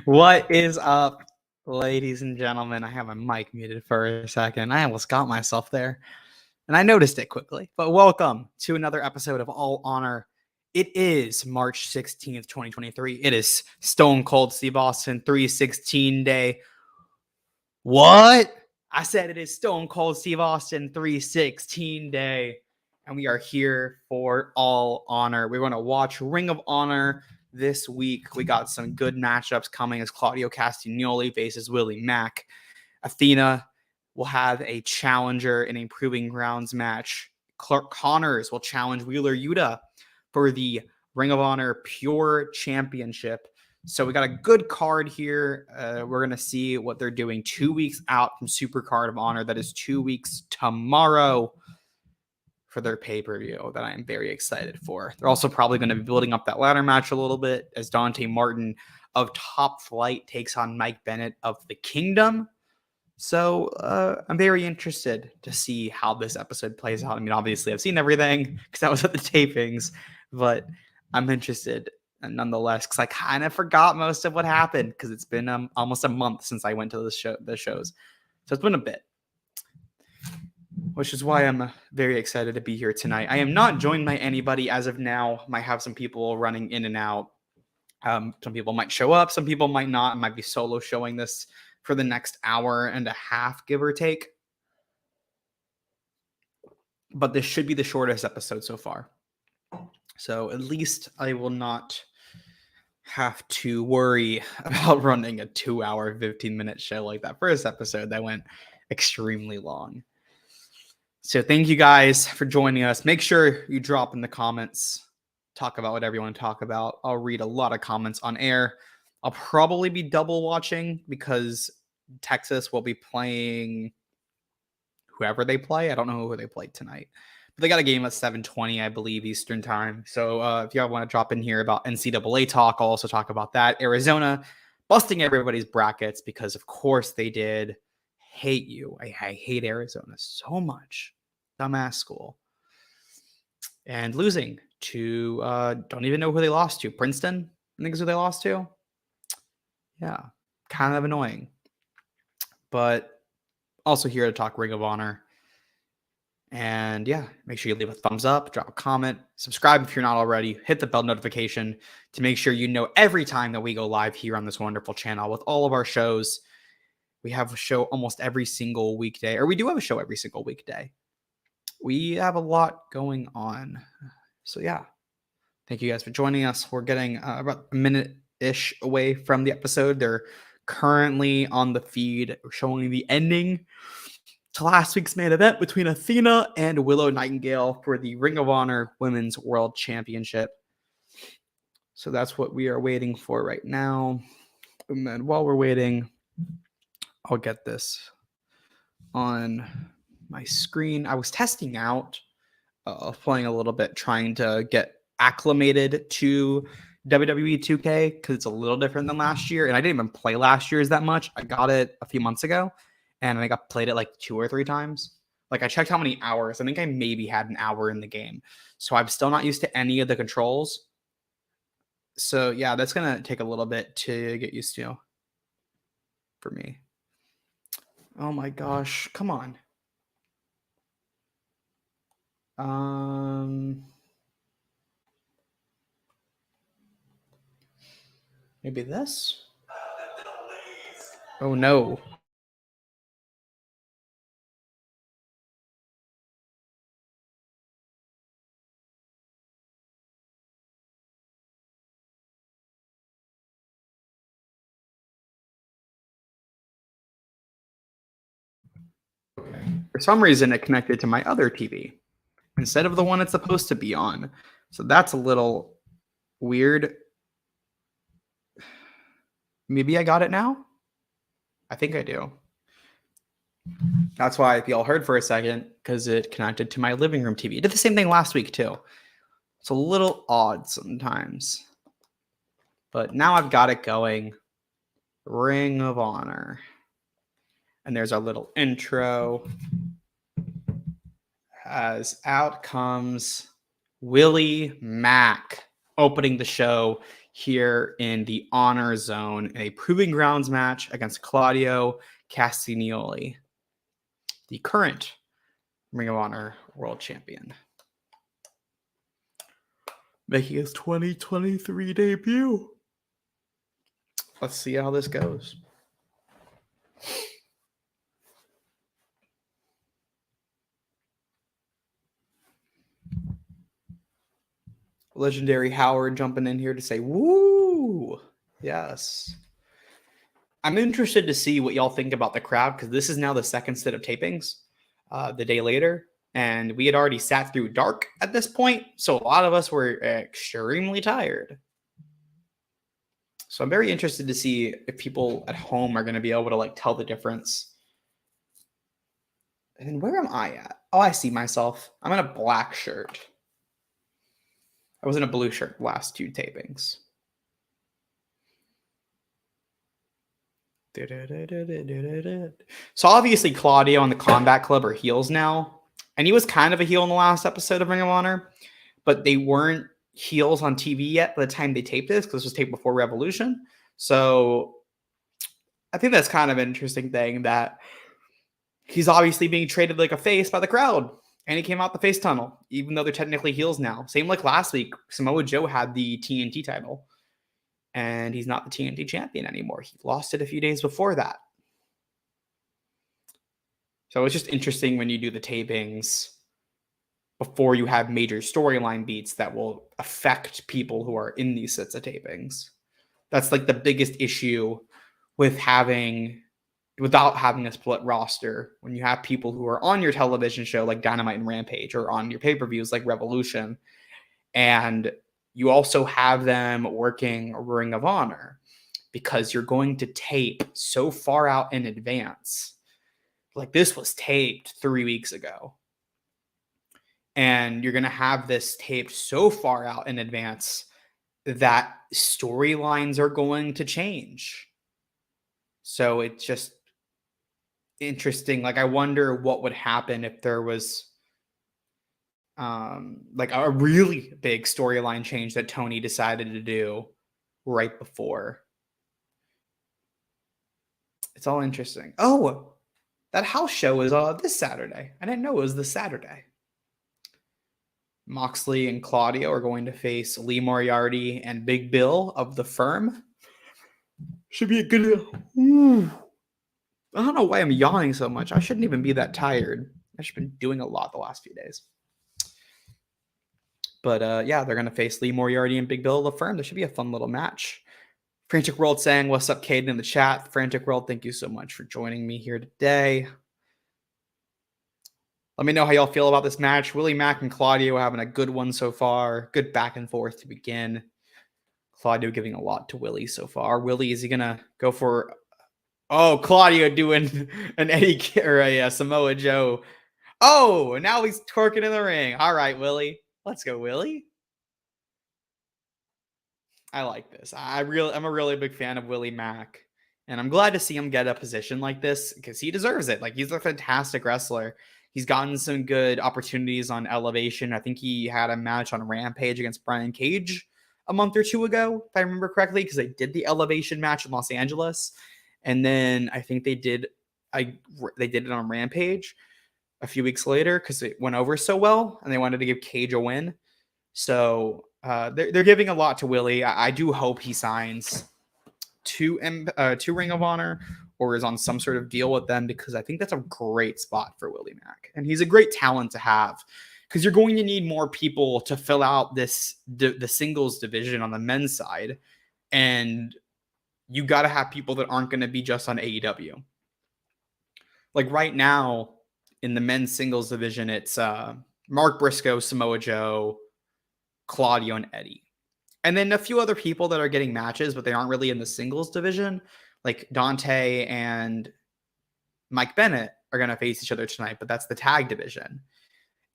What is up, ladies and gentlemen? I have my mic muted for a second. I almost got myself there, and I noticed it quickly. But welcome to another episode of All Honor. It is March 16th, 2023. It is Stone Cold Steve Austin 316 day. What? I said it is Stone Cold Steve Austin 316 day. And we are here for All Honor. We're going to watch Ring of Honor this week. We got some good matchups coming as Claudio Castagnoli faces Willie Mack. Athena will have a challenger in a Proving Grounds match. Clark Connors will challenge Wheeler Yuta for the Ring of Honor Pure Championship. So we got a good card here. We're going to see what they're doing 2 weeks out from Super Card of Honor. That is 2 weeks tomorrow for their pay-per-view that I am very excited for. They're also probably going to be building up that ladder match a little bit as Dante Martin of Top Flight takes on Mike Bennett of the Kingdom. So I'm very interested to see how this episode plays out. I mean, obviously I've seen everything because I was at the tapings, but I'm interested nonetheless because I kind of forgot most of what happened because it's been almost a month since I went to the shows. So it's been a bit. Which is why I'm very excited to be here tonight. I am not joined by anybody as of now. Might have some people running in and out. Some people might show up. Some people might not. I might be solo showing this for the next hour and a half, give or take. But this should be the shortest episode so far. So at least I will not have to worry about running a 2-hour, 15-minute show like that first episode that went extremely long. So thank you guys for joining us. Make sure you drop in the comments, talk about whatever you want to talk about. I'll read a lot of comments on air. I'll probably be double watching because Texas will be playing whoever they play. I don't know who they play tonight, but they got a game at 7:20, I believe, Eastern time. So if y'all want to drop in here about NCAA talk, I'll also talk about that. Arizona busting everybody's brackets because, of course, they did. Hate you. I hate Arizona so much. Dumbass school. And losing to don't even know who they lost to. Princeton, I think is who they lost to. Yeah, kind of annoying. But also here to talk Ring of Honor. And yeah, make sure you leave a thumbs up, drop a comment, subscribe if you're not already, hit the bell notification to make sure you know every time that we go live here on this wonderful channel with all of our shows. We have a show almost every single weekday, or we do have a show every single weekday. We have a lot going on. So yeah, thank you guys for joining us. We're getting about a minute-ish away from the episode. They're currently on the feed showing the ending to last week's main event between Athena and Willow Nightingale for the Ring of Honor Women's World Championship. So that's what we are waiting for right now. And then while we're waiting, I'll get this on my screen. I was testing out, playing a little bit, trying to get acclimated to WWE 2K because it's a little different than last year. And I didn't even play last year's that much. I got it a few months ago, and I played it like 2 or 3 times. Like I checked how many hours. I think I maybe had an hour in the game. So I'm still not used to any of the controls. So yeah, that's going to take a little bit to get used to for me. Oh my gosh, come on. Maybe this? Oh no. For some reason, it connected to my other TV instead of the one it's supposed to be on. So that's a little weird. Maybe I got it now? I think I do. That's why if y'all heard for a second, because it connected to my living room TV. It did the same thing last week too. It's a little odd sometimes. But now I've got it going. Ring of Honor. And there's our little intro. As out comes Willie Mack opening the show. here in the Honor Zone in a Proving Grounds match against Claudio Castagnoli, the current Ring of Honor World Champion, making his 2023 debut. Let's see how this goes. Legendary Howard jumping in here to say, woo! Yes. I'm interested to see what y'all think about the crowd, because this is now the second set of tapings the day later. And we had already sat through dark at this point, so a lot of us were extremely tired. So I'm very interested to see if people at home are going to be able to like tell the difference. And where am I at? Oh, I see myself. I'm in a black shirt. I was in a blue shirt last two tapings. So obviously Claudio and the Combat Club are heels now. And he was kind of a heel in the last episode of Ring of Honor. But they weren't heels on TV yet by the time they taped this, because this was taped before Revolution. So I think that's kind of an interesting thing, that he's obviously being traded like a face by the crowd. And he came out the face tunnel, even though they're technically heels now. Same like last week, Samoa Joe had the TNT title. And he's not the TNT champion anymore. He lost it a few days before that. So it's just interesting when you do the tapings before you have major storyline beats that will affect people who are in these sets of tapings. That's like the biggest issue with without having a split roster, when you have people who are on your television show like Dynamite and Rampage, or on your pay-per-views like Revolution, and you also have them working Ring of Honor, because you're going to tape so far out in advance. Like this was taped 3 weeks ago. And you're going to have this taped so far out in advance that storylines are going to change. So it's just interesting. Like, I wonder what would happen if there was like a really big storyline change that Tony decided to do right before. It's all interesting. Oh, that house show is this Saturday. I didn't know it was this Saturday. Moxley and Claudio are going to face Lee Moriarty and Big Bill of the Firm. Should be a good... I don't know why I'm yawning so much. I shouldn't even be that tired. I've just been doing a lot the last few days. But yeah, they're going to face Lee Moriarty and Big Bill of the Firm. This should be a fun little match. Frantic World saying, what's up, Kaden, in the chat. Frantic World, thank you so much for joining me here today. Let me know how y'all feel about this match. Willie Mack and Claudio having a good one so far. Good back and forth to begin. Claudio giving a lot to Willie so far. Willie, is he going to go for... Oh, Claudio doing an Eddie or a Samoa Joe. Oh, now he's twerking in the ring. All right, Willie. Let's go, Willie. I like this. I'm a really big fan of Willie Mack. And I'm glad to see him get a position like this, because he deserves it. Like, he's a fantastic wrestler. He's gotten some good opportunities on Elevation. I think he had a match on Rampage against Brian Cage a month or two ago, if I remember correctly, because they did the Elevation match in Los Angeles. And then I think they did it on Rampage a few weeks later, because it went over so well and they wanted to give Cage a win. So they're giving a lot to Willie. I do hope he signs to Ring of Honor or is on some sort of deal with them, because I think that's a great spot for Willie Mack. And he's a great talent to have, because you're going to need more people to fill out the singles division on the men's side. And you got to have people that aren't going to be just on AEW. Like right now in the men's singles division, it's Mark Briscoe, Samoa Joe, Claudio, and Eddie. And then a few other people that are getting matches, but they aren't really in the singles division. Like Dante and Mike Bennett are going to face each other tonight, but that's the tag division.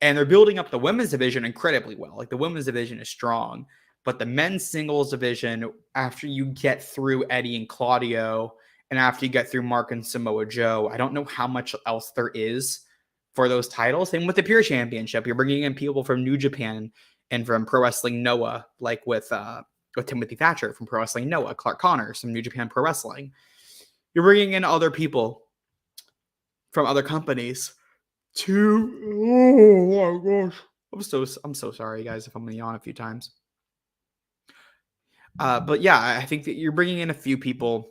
And they're building up the women's division incredibly well. Like the women's division is strong, but the men's singles division, after you get through Eddie and Claudio, and after you get through Mark and Samoa Joe, I don't know how much else there is for those titles. Same with the Pure Championship. You're bringing in people from New Japan and from Pro Wrestling Noah, like with with Timothy Thatcher from Pro Wrestling Noah, Clark Connors from New Japan Pro Wrestling. You're bringing in other people from other companies to, oh my gosh, I'm so sorry, guys, if I'm going to yawn a few times. But yeah, I think that you're bringing in a few people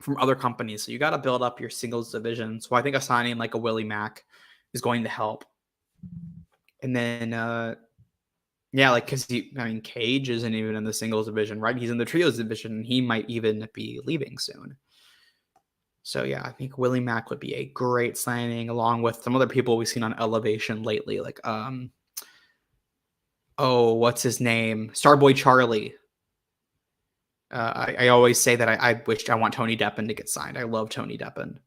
from other companies, so you got to build up your singles division. So I think a signing like a Willie Mack is going to help. And then, yeah, like because Cage isn't even in the singles division, right? He's in the trios division. And he might even be leaving soon. So yeah, I think Willie Mack would be a great signing, along with some other people we've seen on Elevation lately, like what's his name? Starboy Charlie. I always say that I want Tony Deppen to get signed. I love Tony Deppen.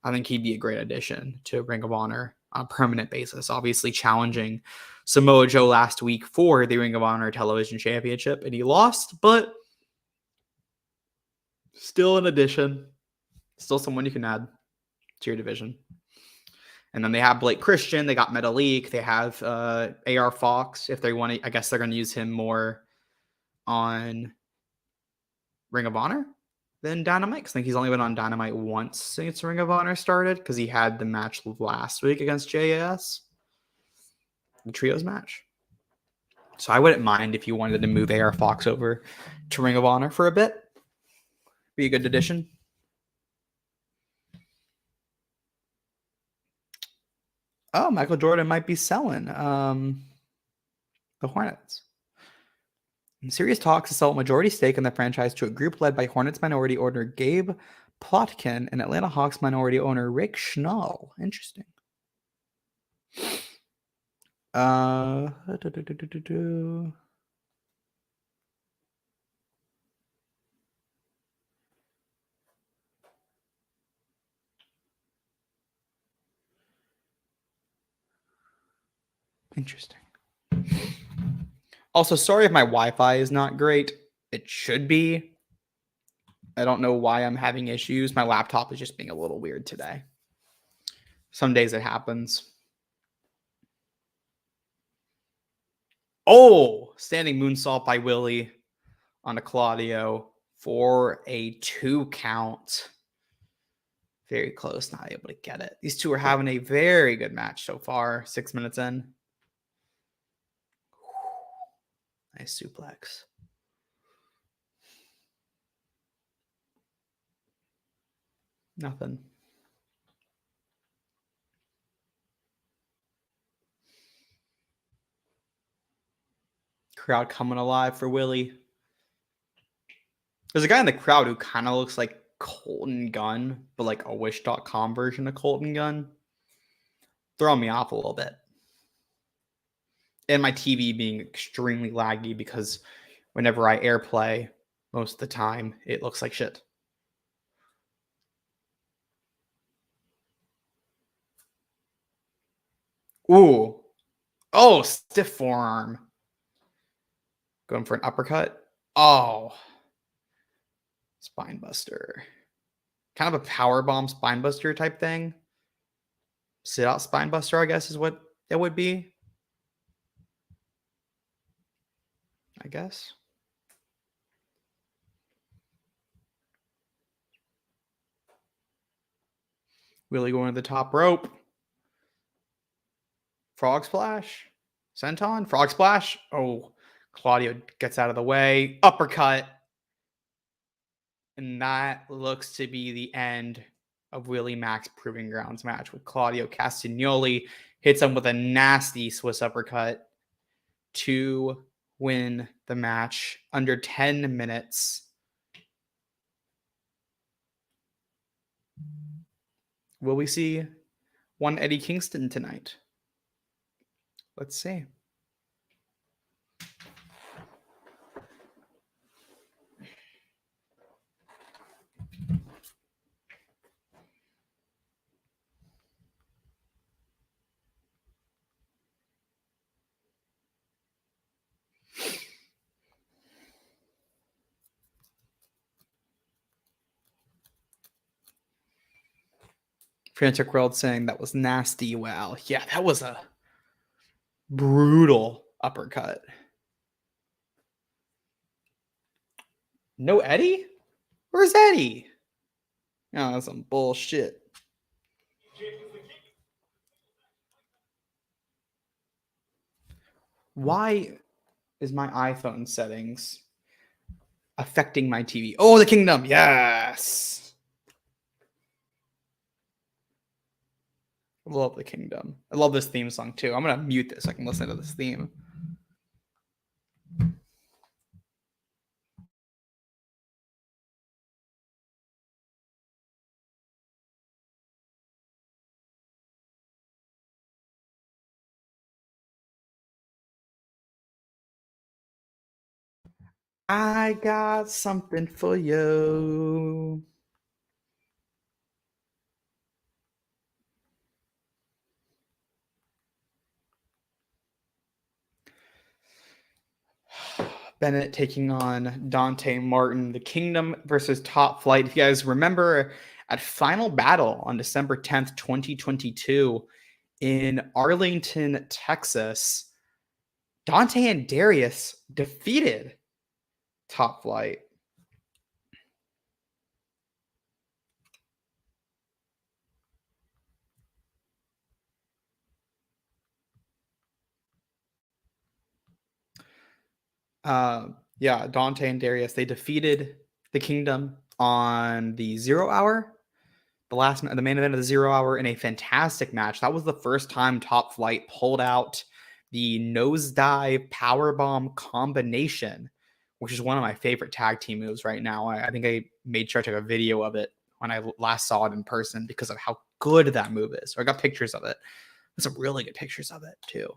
I think he'd be a great addition to Ring of Honor on a permanent basis. Obviously challenging Samoa Joe last week for the Ring of Honor Television Championship, and he lost, but still an addition. Still someone you can add to your division. And then they have Blake Christian. They got Metalik. They have AR Fox. If they want to, I guess they're going to use him more on Ring of Honor than Dynamite. Because I think he's only been on Dynamite once since Ring of Honor started, because he had the match last week against JAS, the trios match. So I wouldn't mind if you wanted to move AR Fox over to Ring of Honor for a bit. Be a good addition. Oh, Michael Jordan might be selling the Hornets. In serious talks to sell a majority stake in the franchise to a group led by Hornets minority owner Gabe Plotkin and Atlanta Hawks minority owner Rick Schnall. Interesting. Interesting. Also, sorry if my Wi-Fi is not great. It should be. I don't know why I'm having issues. My laptop is just being a little weird today. Some days it happens. Oh, standing moonsault by Willie on a Claudio for a 2 count. Very close, not able to get it. These two are having a very good match so far. 6 minutes in. Nice suplex. Nothing. Crowd coming alive for Willie. There's a guy in the crowd who kind of looks like Colton Gunn, but like a Wish.com version of Colton Gunn. Throwing me off a little bit. And my TV being extremely laggy because whenever I AirPlay, most of the time, it looks like shit. Ooh. Oh, stiff forearm. Going for an uppercut. Oh. Spine buster. Kind of a power bomb spine buster type thing. Sit out spine buster, I guess, is what it would be. I guess. Willie going to the top rope. Frog splash. Senton. Frog splash. Oh, Claudio gets out of the way. Uppercut. And that looks to be the end of Willie Mack's Proving Grounds match, with Claudio Castagnoli hits him with a nasty Swiss uppercut to win the match under 10 minutes. Will we see one Eddie Kingston tonight? Let's see. Frantic World saying that was nasty. Wow. Yeah, that was a brutal uppercut. No Eddie? Where's Eddie? Oh, that's some bullshit. Why is my iPhone settings affecting my TV? Oh, the Kingdom. Yes. I love the Kingdom. I love this theme song too. I'm going to mute this so I can listen to this theme. I got something for you. Bennett taking on Dante Martin. The Kingdom versus Top Flight. If you guys remember, at Final Battle on December 10th, 2022, in Arlington, Texas, Dante and Darius defeated Top Flight. Yeah, Dante and Darius, they defeated the Kingdom on the 0 hour, the main event of the 0 hour, in a fantastic match. That was the first time Top Flight pulled out the nosedive powerbomb combination, which is one of my favorite tag team moves right now. I think I made sure I took a video of it when I last saw it in person because of how good that move is. So I got pictures of it. There's some really good pictures of it too.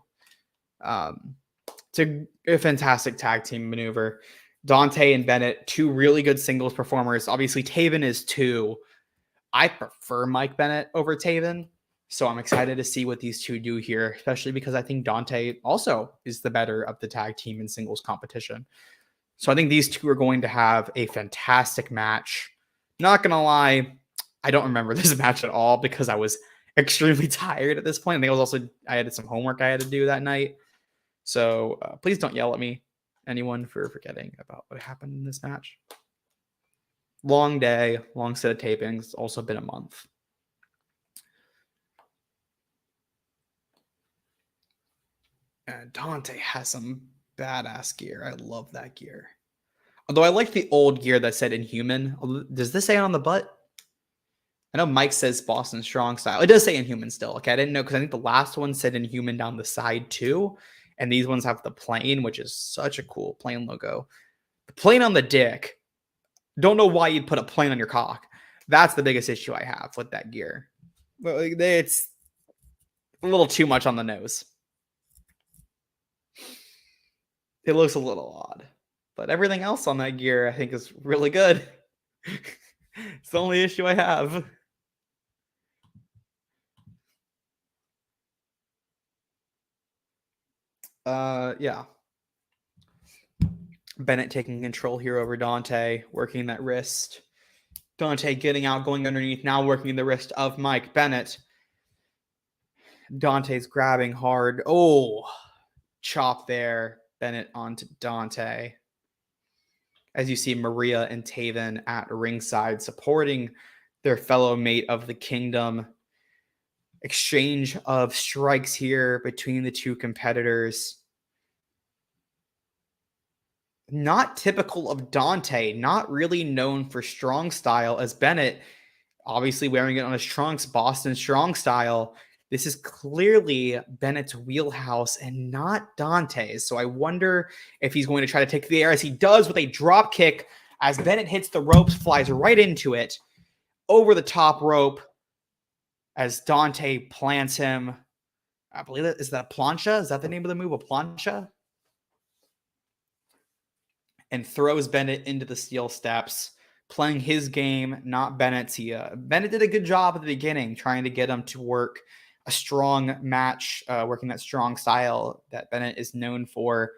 It's a fantastic tag team maneuver. Dante and Bennett, two really good singles performers. Obviously, Taven is two. I prefer Mike Bennett over Taven, so I'm excited to see what these two do here, especially because I think Dante also is the better of the tag team in singles competition. So I think these two are going to have a fantastic match. Not going to lie, I don't remember this match at all because I was extremely tired at this point. I think I had some homework I had to do that night. So please don't yell at me, anyone, for forgetting about what happened in this match. Long day, long set of tapings. It's also been a month. And Dante has some badass gear. I love that gear. Although I like the old gear that said Inhuman. Does this say on the butt? I know Mike says Boston Strong Style. It does say Inhuman still. Okay, I didn't know because I think the last one said Inhuman down the side too. And these ones have the plane, which is such a cool plane logo. The plane on the dick. Don't know why you'd put a plane on your cock. That's the biggest issue I have with that gear. It's a little too much on the nose. It looks a little odd. But everything else on that gear, I think, is really good. It's the only issue I have. Yeah. Bennett taking control here over Dante, working that wrist. Dante getting out, going underneath, now working the wrist of Mike Bennett. Dante's grabbing hard. Oh, chop there. Bennett onto Dante. As you see Maria and Taven at ringside supporting their fellow mate of the Kingdom. Exchange of strikes here between the two competitors. Not typical of Dante, not really known for strong style, as Bennett, obviously wearing it on his trunks, Boston Strong Style. This is clearly Bennett's wheelhouse and not Dante's. So I wonder if he's going to try to take the air, as he does with a drop kick, as Bennett hits the ropes, flies right into it, over the top rope, as Dante plants him. I believe that is that plancha. Is that the name of the move? A plancha? And throws Bennett into the steel steps, playing his game, not Bennett's. Bennett did a good job at the beginning, trying to get him to work a strong match, working that strong style that Bennett is known for.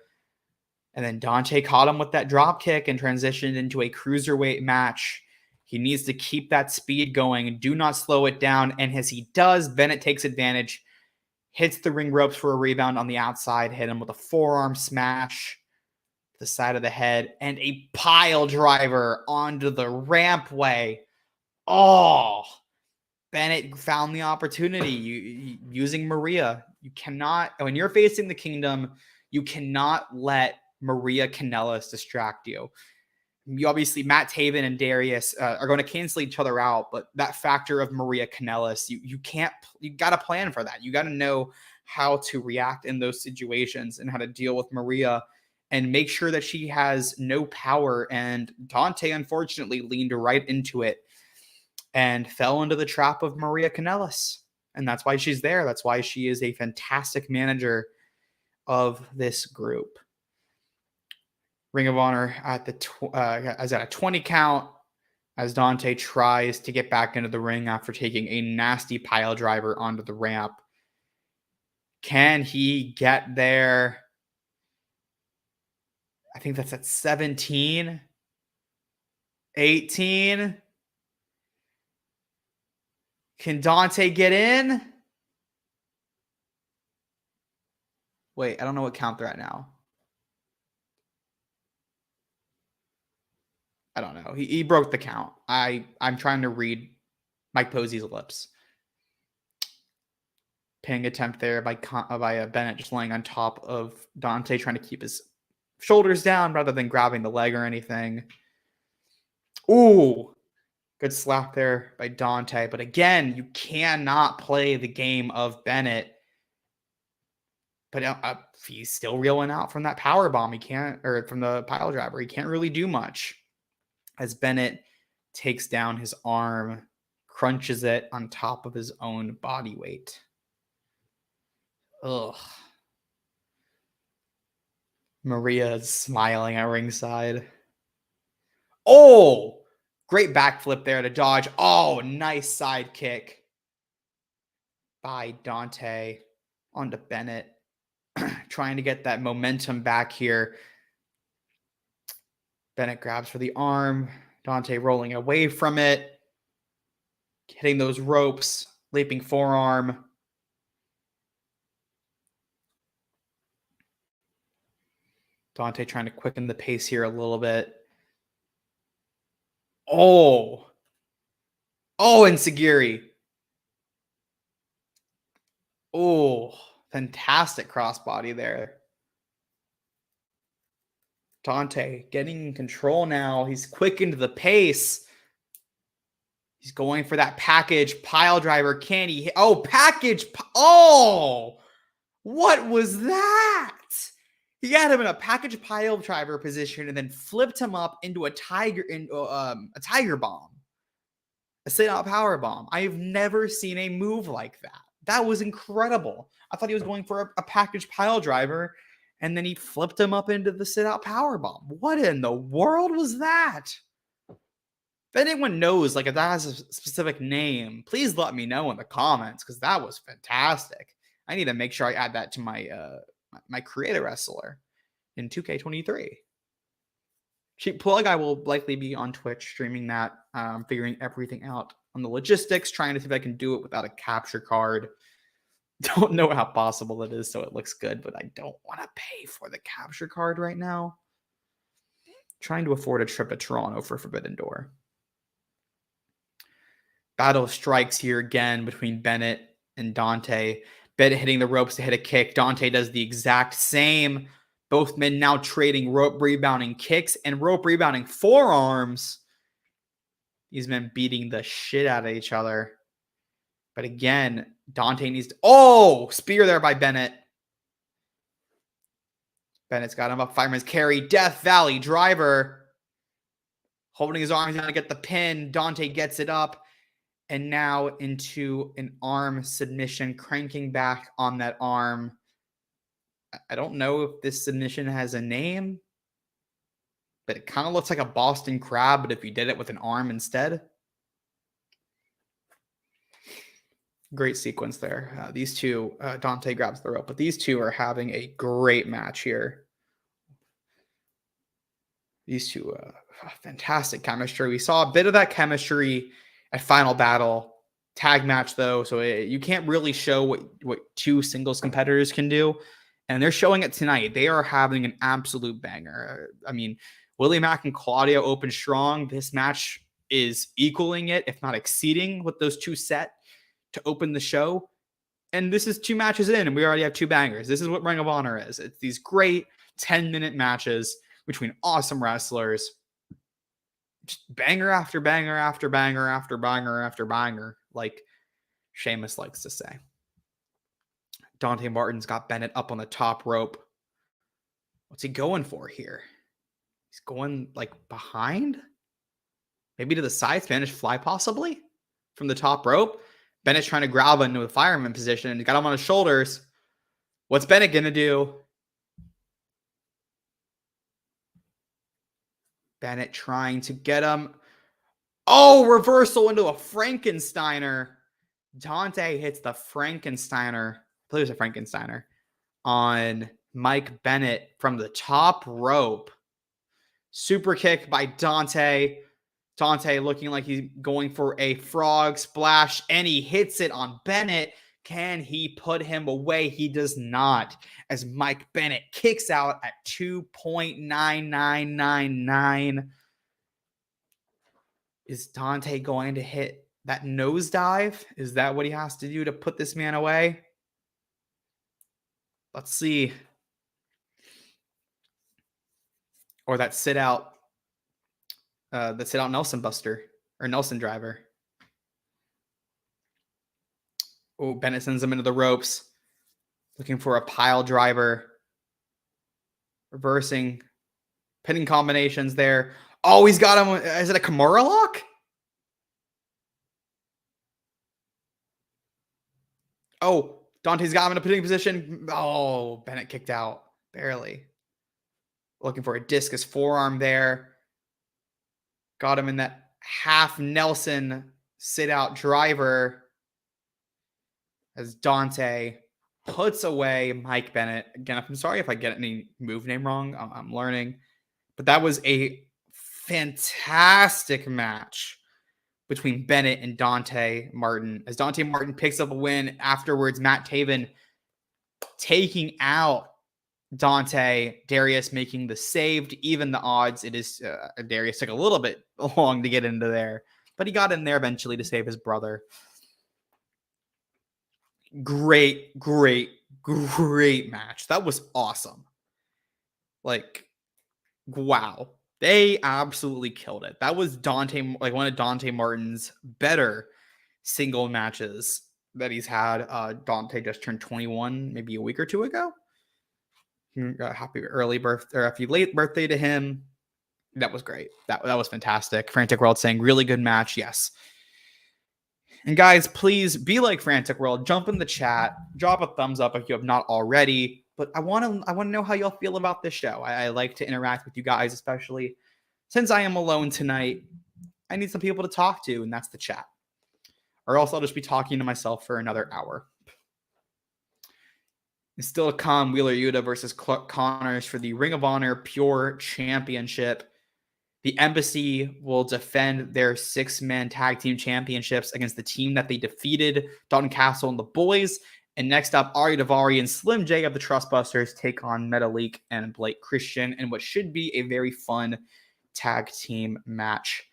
And then Dante caught him with that drop kick and transitioned into a cruiserweight match. He needs to keep that speed going. Do not slow it down. And as he does, Bennett takes advantage, hits the ring ropes for a rebound on the outside, hit him with a forearm smash. the side of the head, and a pile driver onto the rampway. Oh, Bennett found the opportunity using Maria. You cannot, when you're facing the Kingdom, you cannot let Maria Kanellis distract you. You obviously, Matt Taven and Darius are going to cancel each other out, but that factor of Maria Kanellis, you got to plan for that. You got to know how to react in those situations and how to deal with Maria and make sure that she has no power. And Dante, unfortunately, leaned right into it and fell into the trap of Maria Kanellis. And that's why she's there. That's why she is a fantastic manager of this group. Ring of Honor at as at a 20 count as Dante tries to get back into the ring after taking a nasty pile driver onto the ramp. Can he get there? I think that's at 17, 18. Can Dante get in? Wait, I don't know what count they're at now. I don't know. He broke the count. I'm trying to read Mike Posey's lips. Pinning attempt there by Bennett just laying on top of Dante, trying to keep his shoulders down rather than grabbing the leg or anything. Ooh, good slap there by Dante. But again, you cannot play the game of Bennett. But he's still reeling out from that power bomb. He can't, or from the pile driver. He can't really do much. As Bennett takes down his arm, crunches it on top of his own body weight. Ugh. Maria is smiling at ringside. Oh, great backflip there to dodge. Oh, nice side kick by Dante onto Bennett. Trying to get that momentum back here. Bennett grabs for the arm. Dante rolling away from it. Hitting those ropes. Leaping forearm. Dante trying to quicken the pace here a little bit. Oh, and Sagiri. Oh, fantastic crossbody there. Dante getting in control now. He's quickened the pace. He's going for that package pile driver. Can he hit? Oh, package. Oh, what was that? He had him in a package pile driver position and then flipped him up into a tiger bomb, a sit-out power bomb. I have never seen a move like that. That was incredible. I thought he was going for a package pile driver, and then he flipped him up into the sit-out power bomb. What in the world was that? If anyone knows, like, if that has a specific name, please let me know in the comments, because that was fantastic. I need to make sure I add that to my creator wrestler in 2K23. Cheap plug, I will likely be on Twitch streaming that, figuring everything out on the logistics, trying to see if I can do it without a capture card. Don't know how possible it is, so it looks good, but I don't want to pay for the capture card right now. Trying to afford a trip to Toronto for Forbidden Door. Battle strikes here again between Bennett and Dante. Bennett hitting the ropes to hit a kick. Dante does the exact same. Both men now trading rope rebounding kicks and rope rebounding forearms. These men beating the shit out of each other. But again, Dante needs to... Oh! Spear there by Bennett. Bennett's got him up. Fireman's carry. Death Valley driver. Holding his arms down to get the pin. Dante gets it up. And now into an arm submission. Cranking back on that arm. I don't know if this submission has a name. But it kind of looks like a Boston Crab. But if you did it with an arm instead... Great sequence there. These two, Dante grabs the rope, but these two are having a great match here. These two, fantastic chemistry. We saw a bit of that chemistry at Final Battle. Tag match, though, so you can't really show what two singles competitors can do. And they're showing it tonight. They are having an absolute banger. I mean, Willie Mack and Claudio open strong. This match is equaling it, if not exceeding what those two set to open the show. And this is 2 matches in, and we already have 2 bangers. This is what Ring of Honor is. It's these great 10-minute matches between awesome wrestlers. Just banger after banger after banger after banger after banger, like Sheamus likes to say. Dante Martin's got Bennett up on the top rope. What's he going for here? He's going like behind? Maybe to the side, Spanish fly possibly? From the top rope. Bennett's trying to grab into a fireman position. He got him on his shoulders. What's Bennett going to do? Bennett trying to get him. Oh, reversal into a Frankensteiner. Dante hits the Frankensteiner. I believe it was a Frankensteiner on Mike Bennett from the top rope. Super kick by Dante. Dante looking like he's going for a frog splash, and he hits it on Bennett. Can he put him away? He does not, as Mike Bennett kicks out at 2.9999. Is Dante going to hit that nosedive? Is that what he has to do to put this man away? Let's see. Or that sit out Nelson Buster or Nelson driver. Oh, Bennett sends him into the ropes. Looking for a pile driver. Reversing. Pinning combinations there. Oh, he's got him. Is it a Kimura lock? Oh, Dante's got him in a pinning position. Oh, Bennett kicked out. Barely. Looking for a discus forearm there. Got him in that half Nelson sit-out driver as Dante puts away Mike Bennett. Again, I'm sorry if I get any move name wrong. I'm learning. But that was a fantastic match between Bennett and Dante Martin. As Dante Martin picks up a win afterwards, Matt Taven taking out Dante, Darius making the save to even the odds. It is Darius took a little bit long to get into there, but he got in there eventually to save his brother. Great match. That was awesome. Like, wow. They absolutely killed it. That was Dante, like one of Dante Martin's better single matches that he's had. Dante just turned 21 maybe a week or two ago. Happy early birthday, or happy late birthday to him. That was great. That was fantastic. Frantic World saying really good match. Yes. And guys, please be like Frantic World. Jump in the chat. Drop a thumbs up if you have not already. But I want to know how y'all feel about this show. I like to interact with you guys, especially since I am alone tonight. I need some people to talk to, and that's the chat. Or else I'll just be talking to myself for another hour. And still to come, Wheeler Yuta versus Clark Connors for the Ring of Honor Pure Championship. The Embassy will defend their 6-man tag team championships against the team that they defeated, Dalton Castle and the Boys. And next up, Ari Daivari and Slim J of the Trustbusters take on Metalik and Blake Christian in what should be a very fun tag team match.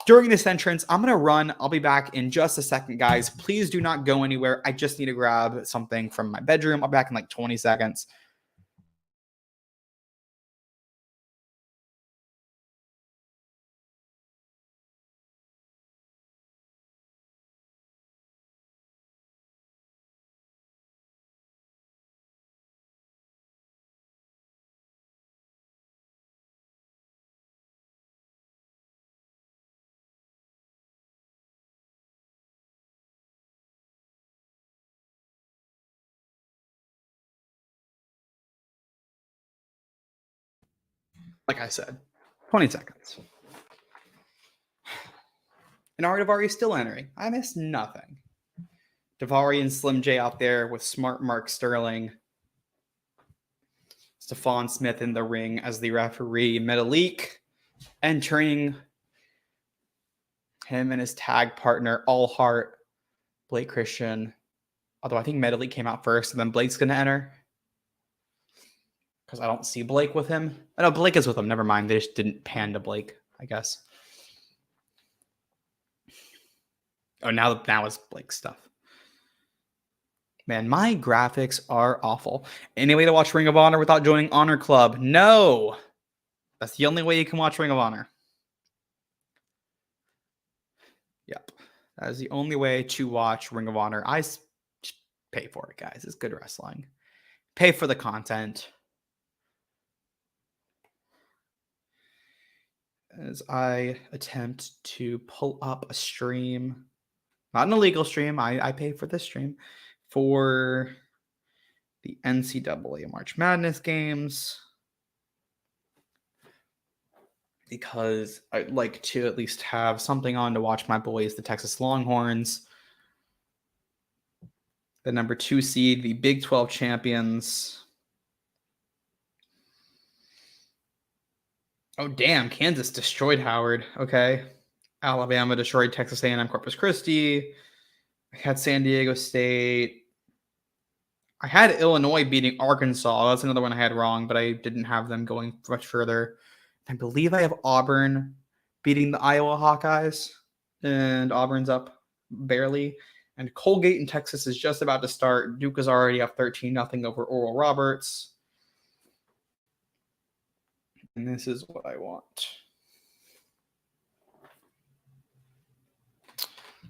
During this entrance, I'm going to run. I'll be back in just a second, guys. Please do not go anywhere. I just need to grab something from my bedroom. I'll be back in like 20 seconds. Like I said, 20 seconds. And Ari Daivari is still entering. I missed nothing. Daivari and Slim J out there with smart Mark Sterling. Stephon Smith in the ring as the referee. Metalik entering. Him and his tag partner, Allhart, Blake Christian. Although I think Metalik came out first, and then Blake's going to enter. because I don't see Blake with him. I know Blake is with him. Never mind. They just didn't pan to Blake, I guess. Oh, now it's Blake stuff. Man, my graphics are awful. Any way to watch Ring of Honor without joining Honor Club? No. That's the only way you can watch Ring of Honor. Yep. That is the only way to watch Ring of Honor. I pay for it, guys. It's good wrestling. Pay for the content. As I attempt to pull up a stream, not an illegal stream. I pay for this stream for the NCAA March Madness games because I'd like to at least have something on to watch my boys, the Texas Longhorns, the number 2 seed, the Big 12 champions. Oh, damn. Kansas destroyed Howard. Okay. Alabama destroyed Texas A&M Corpus Christi. I had San Diego State. I had Illinois beating Arkansas. That's another one I had wrong, but I didn't have them going much further. I believe I have Auburn beating the Iowa Hawkeyes, and Auburn's up barely. And Colgate in Texas is just about to start. Duke is already up 13-0 over Oral Roberts. And this is what I want.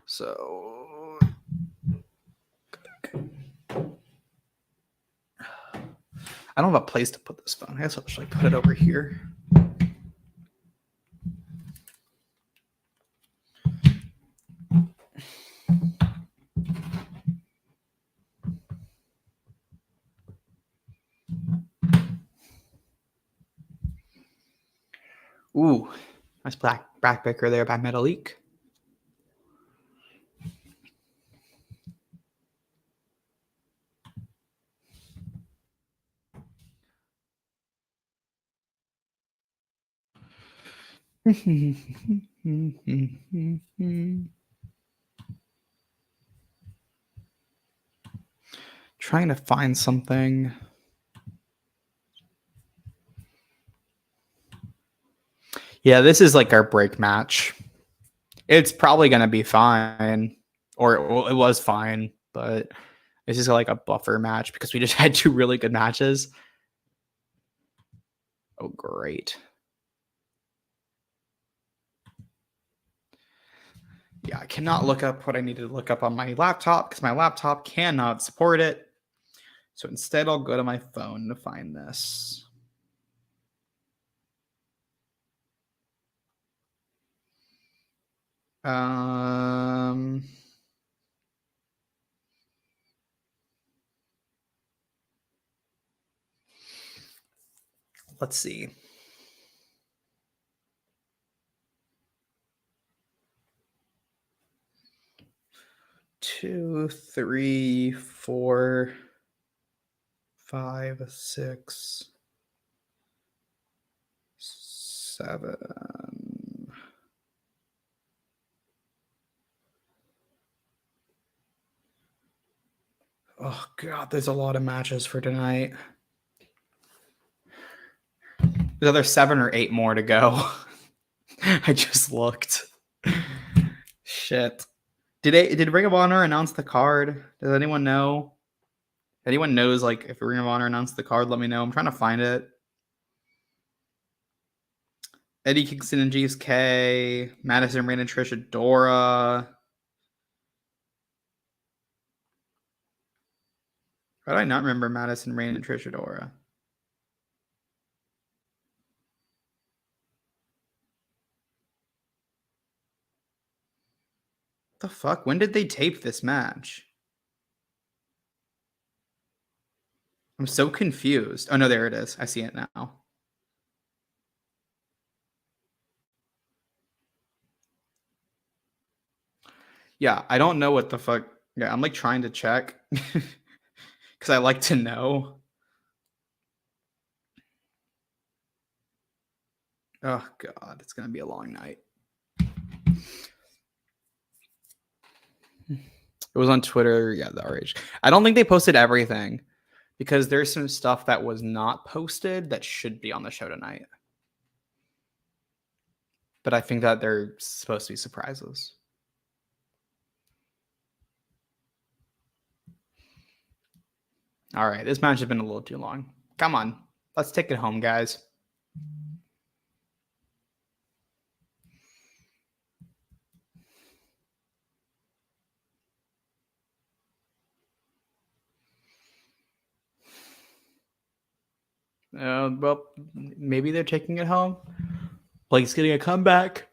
So I don't have a place to put this phone. I guess I'll just like put it over here. Ooh, nice backbreaker there by Metalik. Trying to find something. Yeah, this is like our break match. It's probably going to be fine. Or it was fine, but this is like a buffer match because we just had 2 really good matches. Oh, great. Yeah, I cannot look up what I need to look up on my laptop because my laptop cannot support it. So instead, I'll go to my phone to find this. Let's see. Two, three, 4, 5, 6, 7. Oh God, there's a lot of matches for tonight. There's another 7 or 8 more to go. I just looked. Shit. Did Ring of Honor announce the card? Does anyone know? If anyone knows, like, if Ring of Honor announced the card, let me know. I'm trying to find it. Eddie Kingston and GSK, Madison Rain and Trisha Dora. How did I not remember Madison Rain and Trisha Dora? What the fuck? When did they tape this match? I'm so confused. Oh, no, there it is. I see it now. Yeah, I don't know what the fuck. Yeah, I'm like trying to check because I like to know. Oh, God, it's going to be a long night. It was on Twitter. Yeah, the ROH. I don't think they posted everything. because there's some stuff that was not posted that should be on the show tonight. But I think that they're supposed to be surprises. All right, this match has been a little too long. Come on, let's take it home, guys. Well, maybe they're taking it home. Blake's getting a comeback.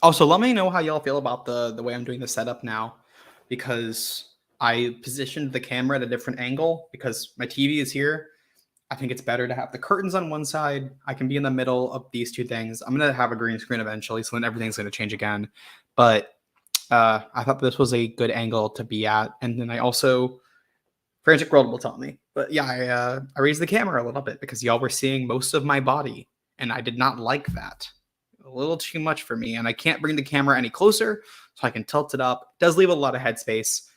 Also, let me know how y'all feel about the way I'm doing the setup now, because I positioned the camera at a different angle because my TV is here. I think it's better to have the curtains on one side. I can be in the middle of these two things. I'm going to have a green screen eventually, so then everything's going to change again. But I thought this was a good angle to be at. And then I also, Frantic World will tell me. But yeah, I raised the camera a little bit because y'all were seeing most of my body, and I did not like that. A little too much for me, and I can't bring the camera any closer, so I can tilt it up. It does leave a lot of headspace.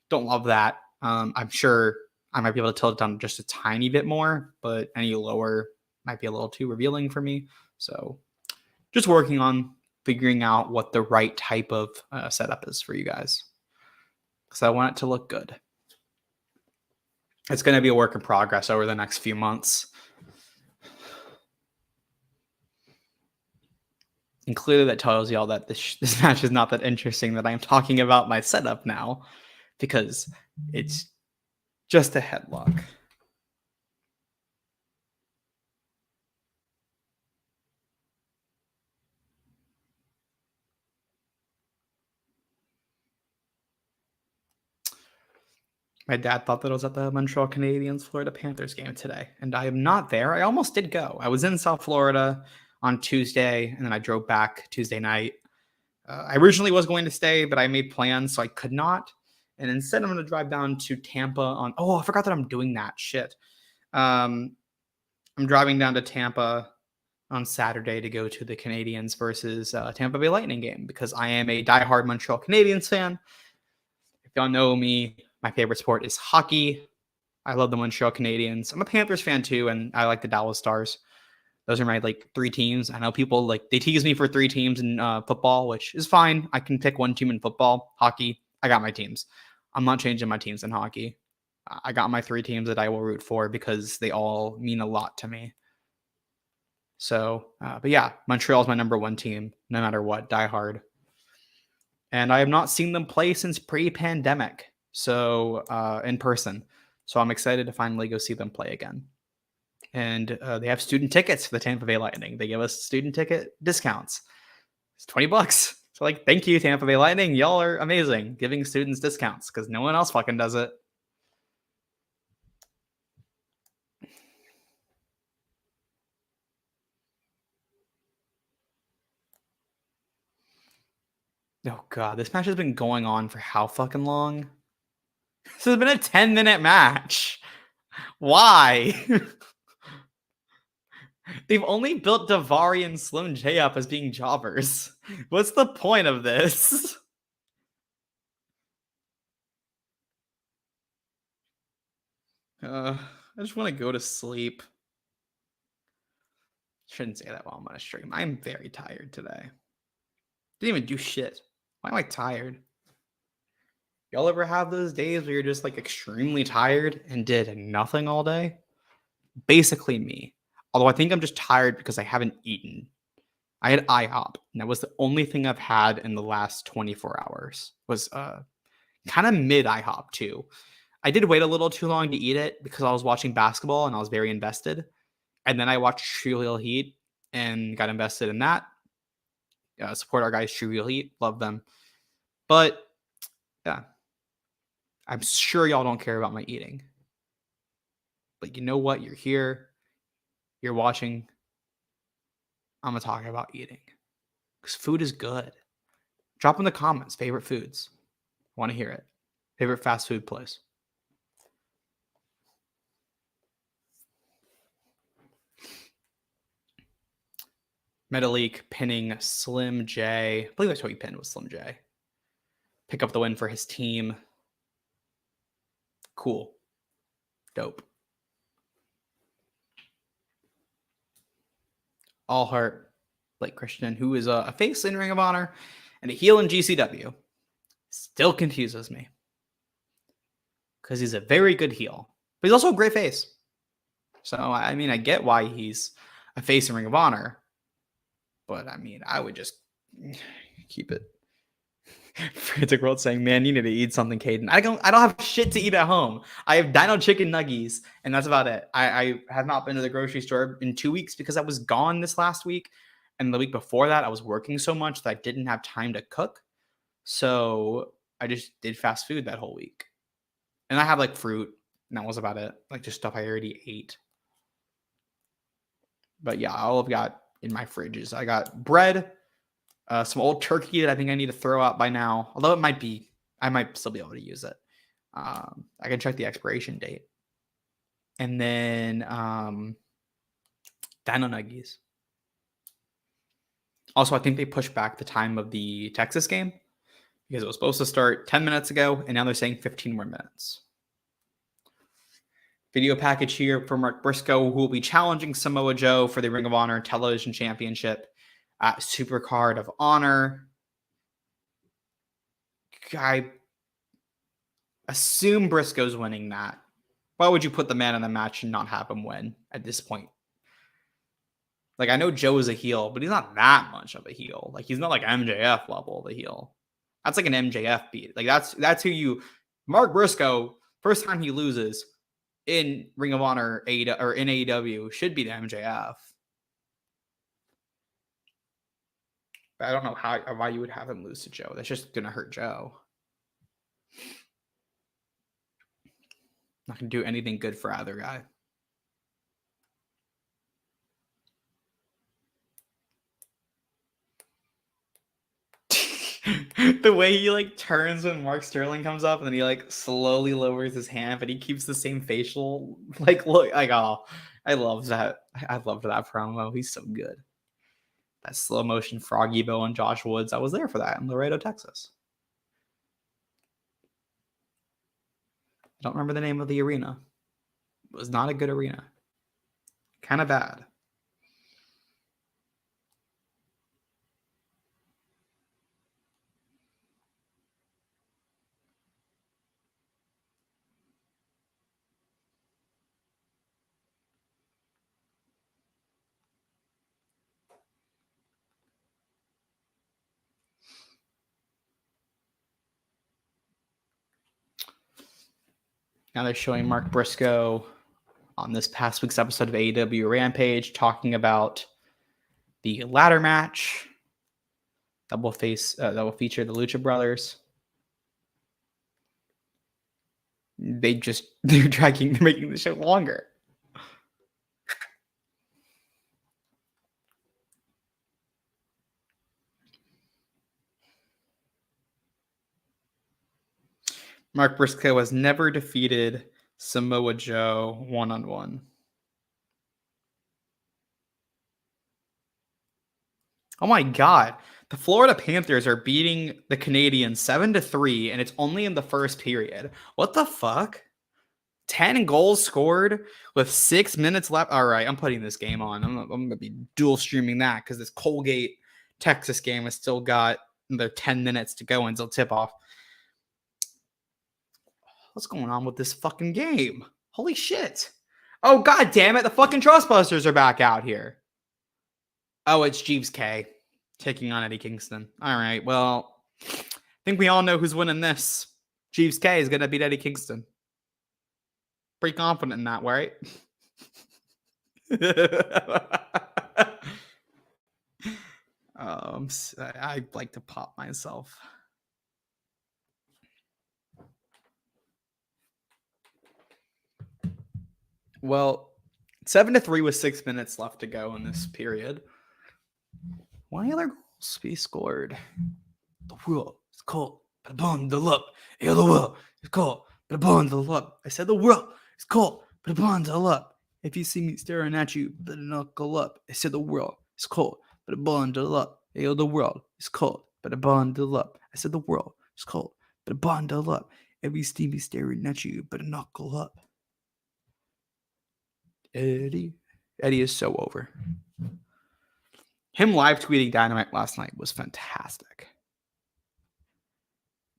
Don't love that. I'm sure I might be able to tilt it down just a tiny bit more, but any lower might be a little too revealing for me. So just working on figuring out what the right type of setup is for you guys, because I want it to look good. It's going to be a work in progress over the next few months. And clearly that tells y'all that this match is not that interesting, that I'm talking about my setup now, because it's just a headlock. My dad thought that I was at the Montreal Canadiens Florida Panthers game today, and I am not there. I almost did go. I was in South Florida on Tuesday, and then I drove back Tuesday night. I originally was going to stay, but I made plans, so I could not. And instead, I'm going to drive down to Tampa on. Oh, I forgot that I'm doing that shit. I'm driving down to Tampa on Saturday to go to the Canadiens versus Tampa Bay Lightning game, because I am a diehard Montreal Canadiens fan. If y'all know me, my favorite sport is hockey. I love the Montreal Canadiens. I'm a Panthers fan too, and I like the Dallas Stars. Those are my three teams. I know people they tease me for three teams in football, which is fine. I can pick one team in football. Hockey, I got my teams. I'm not changing my teams in hockey. I got my three teams that I will root for because they all mean a lot to me. So, but yeah, Montreal is my number one team, no matter what, die hard. And I have not seen them play since pre-pandemic, so in person. So I'm excited to finally go see them play again. And they have student tickets for the Tampa Bay Lightning. They give us student ticket discounts. It's $20. So thank you, Tampa Bay Lightning. Y'all are amazing, giving students discounts because no one else fucking does it. Oh god, this match has been going on for how fucking long? This has been a 10-minute match. Why? They've only built Davari and Slim J up as being jobbers. What's the point of this? I just want to go to sleep. Shouldn't say that while I'm on a stream. I'm very tired today. Didn't even do shit. Why am I tired? Y'all ever have those days where you're just extremely tired and did nothing all day? Basically me. Although I think I'm just tired because I haven't eaten. I had IHOP, and that was the only thing I've had in the last 24 hours. Was kind of mid IHOP too. I did wait a little too long to eat it because I was watching basketball and I was very invested. And then I watched True Real Heat and got invested in that. Support our guys, True Real Heat. Love them. But yeah, I'm sure y'all don't care about my eating. But you know what? You're here. You're watching. I'm going to talk about eating. Because food is good. Drop in the comments. Favorite foods. I want to hear it. Favorite fast food place. Metalik pinning Slim J. I believe that's what he pinned was Slim J. pick up the win for his team. Cool. Dope. All Heart, Blake Christian, who is a face in Ring of Honor and a heel in GCW, still confuses me. Because he's a very good heel. But he's also a great face. So, I mean, I get why he's a face in Ring of Honor. But, I mean, I would just keep it. Frantic World saying, man, you need to eat something, Kaden. I don't have shit to eat at home. I have Dino Chicken Nuggies, and that's about it. I have not been to the grocery store in 2 weeks because I was gone this last week. And the week before that, I was working so much that I didn't have time to cook. So I just did fast food that whole week. And I have like fruit, and that was about it. Like just stuff I already ate. But yeah, all I've got in my fridge is I got bread, some old turkey that I think I need to throw out by now. Although I might still be able to use it. I can check the expiration date. And then Dino Nuggies. Also, I think they pushed back the time of the Texas game because it was supposed to start 10 minutes ago, and now they're saying 15 more minutes. Video package here for Mark Briscoe, who will be challenging Samoa Joe for the Ring of Honor Television Championship at Supercard of Honor. I assume Briscoe's winning that. Why would you put the man in the match and not have him win at this point? Like, I know Joe is a heel, but he's not that much of a heel. Like, he's not like MJF level of a heel. That's like an MJF beat. Like, that's who you... Mark Briscoe, first time he loses in Ring of Honor or in AEW, should be the MJF. But I don't know why you would have him lose to Joe. That's just going to hurt Joe. Not going to do anything good for either guy. The way he like turns when Mark Sterling comes up and then he like slowly lowers his hand, but he keeps the same facial like look. Like, oh, I loved that. I loved that promo. He's so good. That slow motion Froggy Bow and Josh Woods. I was there for that in Laredo, Texas. I don't remember the name of the arena. It was not a good arena. Kind of bad. Now they're showing Mark Briscoe on this past week's episode of AEW Rampage talking about the ladder match that will feature the Lucha Brothers. They're making the show longer. Mark Briscoe has never defeated Samoa Joe one-on-one. Oh my God. The Florida Panthers are beating the Canadians 7-3, and it's only in the first period. What the fuck? 10 goals scored with 6 minutes left. All right, I'm putting this game on. I'm going to be dual streaming that because this Colgate, Texas game has still got another 10 minutes to go until tip-off. What's going on with this fucking game? Holy shit. Oh, God damn it. The fucking Trustbusters are back out here. Oh, it's Jeeves K taking on Eddie Kingston. All right, well, I think we all know who's winning this. Jeeves K is going to beat Eddie Kingston. Pretty confident in that, right? I like to pop myself. Well, 7-3 with 6 minutes left to go in this period. Why other goals be scored? The world is called the bundle up. The world is called the bundle up. I said the world is called the bundle up. If you see me staring at you, better knuckle up. I said the world is called the bundle up. The world is called the bundle up. I said the world It's called better bundle up. Every Stevie staring at you, better knuckle up. Eddie is so over. Him live tweeting Dynamite last night was fantastic.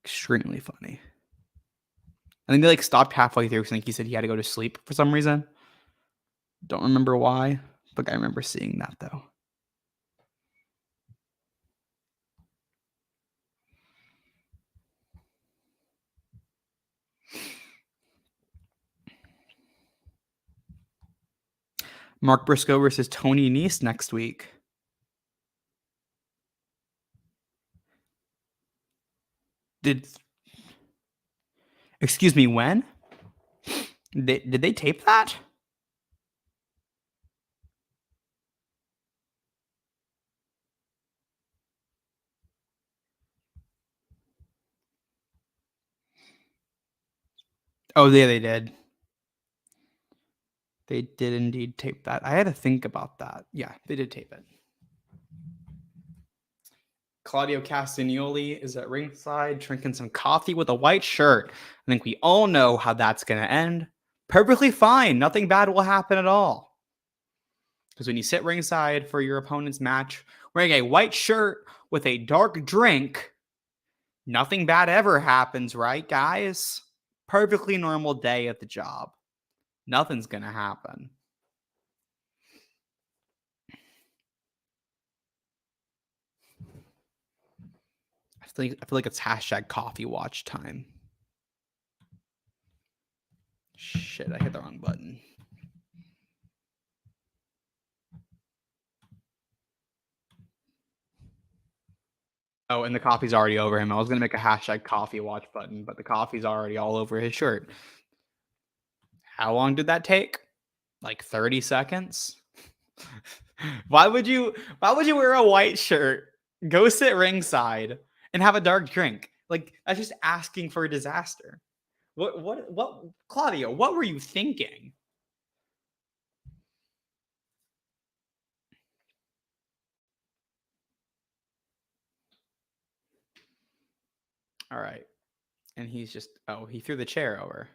Extremely funny. I think they stopped halfway through because I think he said he had to go to sleep for some reason. Don't remember why, but I remember seeing that though. Mark Briscoe versus Tony Nese next week. Excuse me, when? Did they tape that? Oh, yeah, they did. They did indeed tape that. I had to think about that. Yeah, they did tape it. Claudio Castagnoli is at ringside drinking some coffee with a white shirt. I think we all know how that's going to end. Perfectly fine. Nothing bad will happen at all. Because when you sit ringside for your opponent's match, wearing a white shirt with a dark drink, nothing bad ever happens, right, guys? Perfectly normal day at the job. Nothing's going to happen. I feel like it's hashtag coffee watch time. Shit, I hit the wrong button. Oh, and the coffee's already over him. I was going to make a hashtag coffee watch button, but the coffee's already all over his shirt. How long did that take? Like 30 seconds? Why would you wear a white shirt, go sit ringside, and have a dark drink? Like, that's just asking for a disaster. What, Claudio, what were you thinking? All right. And he's just, he threw the chair over.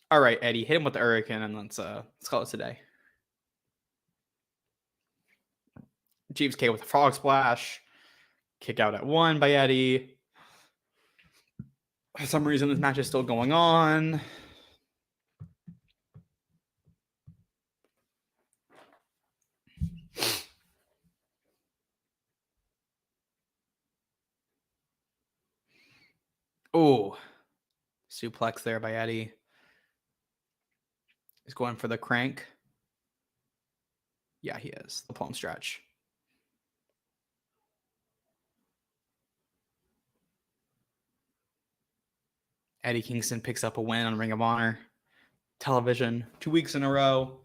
All right, Eddie, hit him with the hurricane and let's call it today. Jeeves K with a frog splash. Kick out at 1 by Eddie. For some reason, this match is still going on. Oh, suplex there by Eddie. He's going for the crank. Yeah, he is. The palm stretch. Eddie Kingston picks up a win on Ring of Honor television 2 weeks in a row.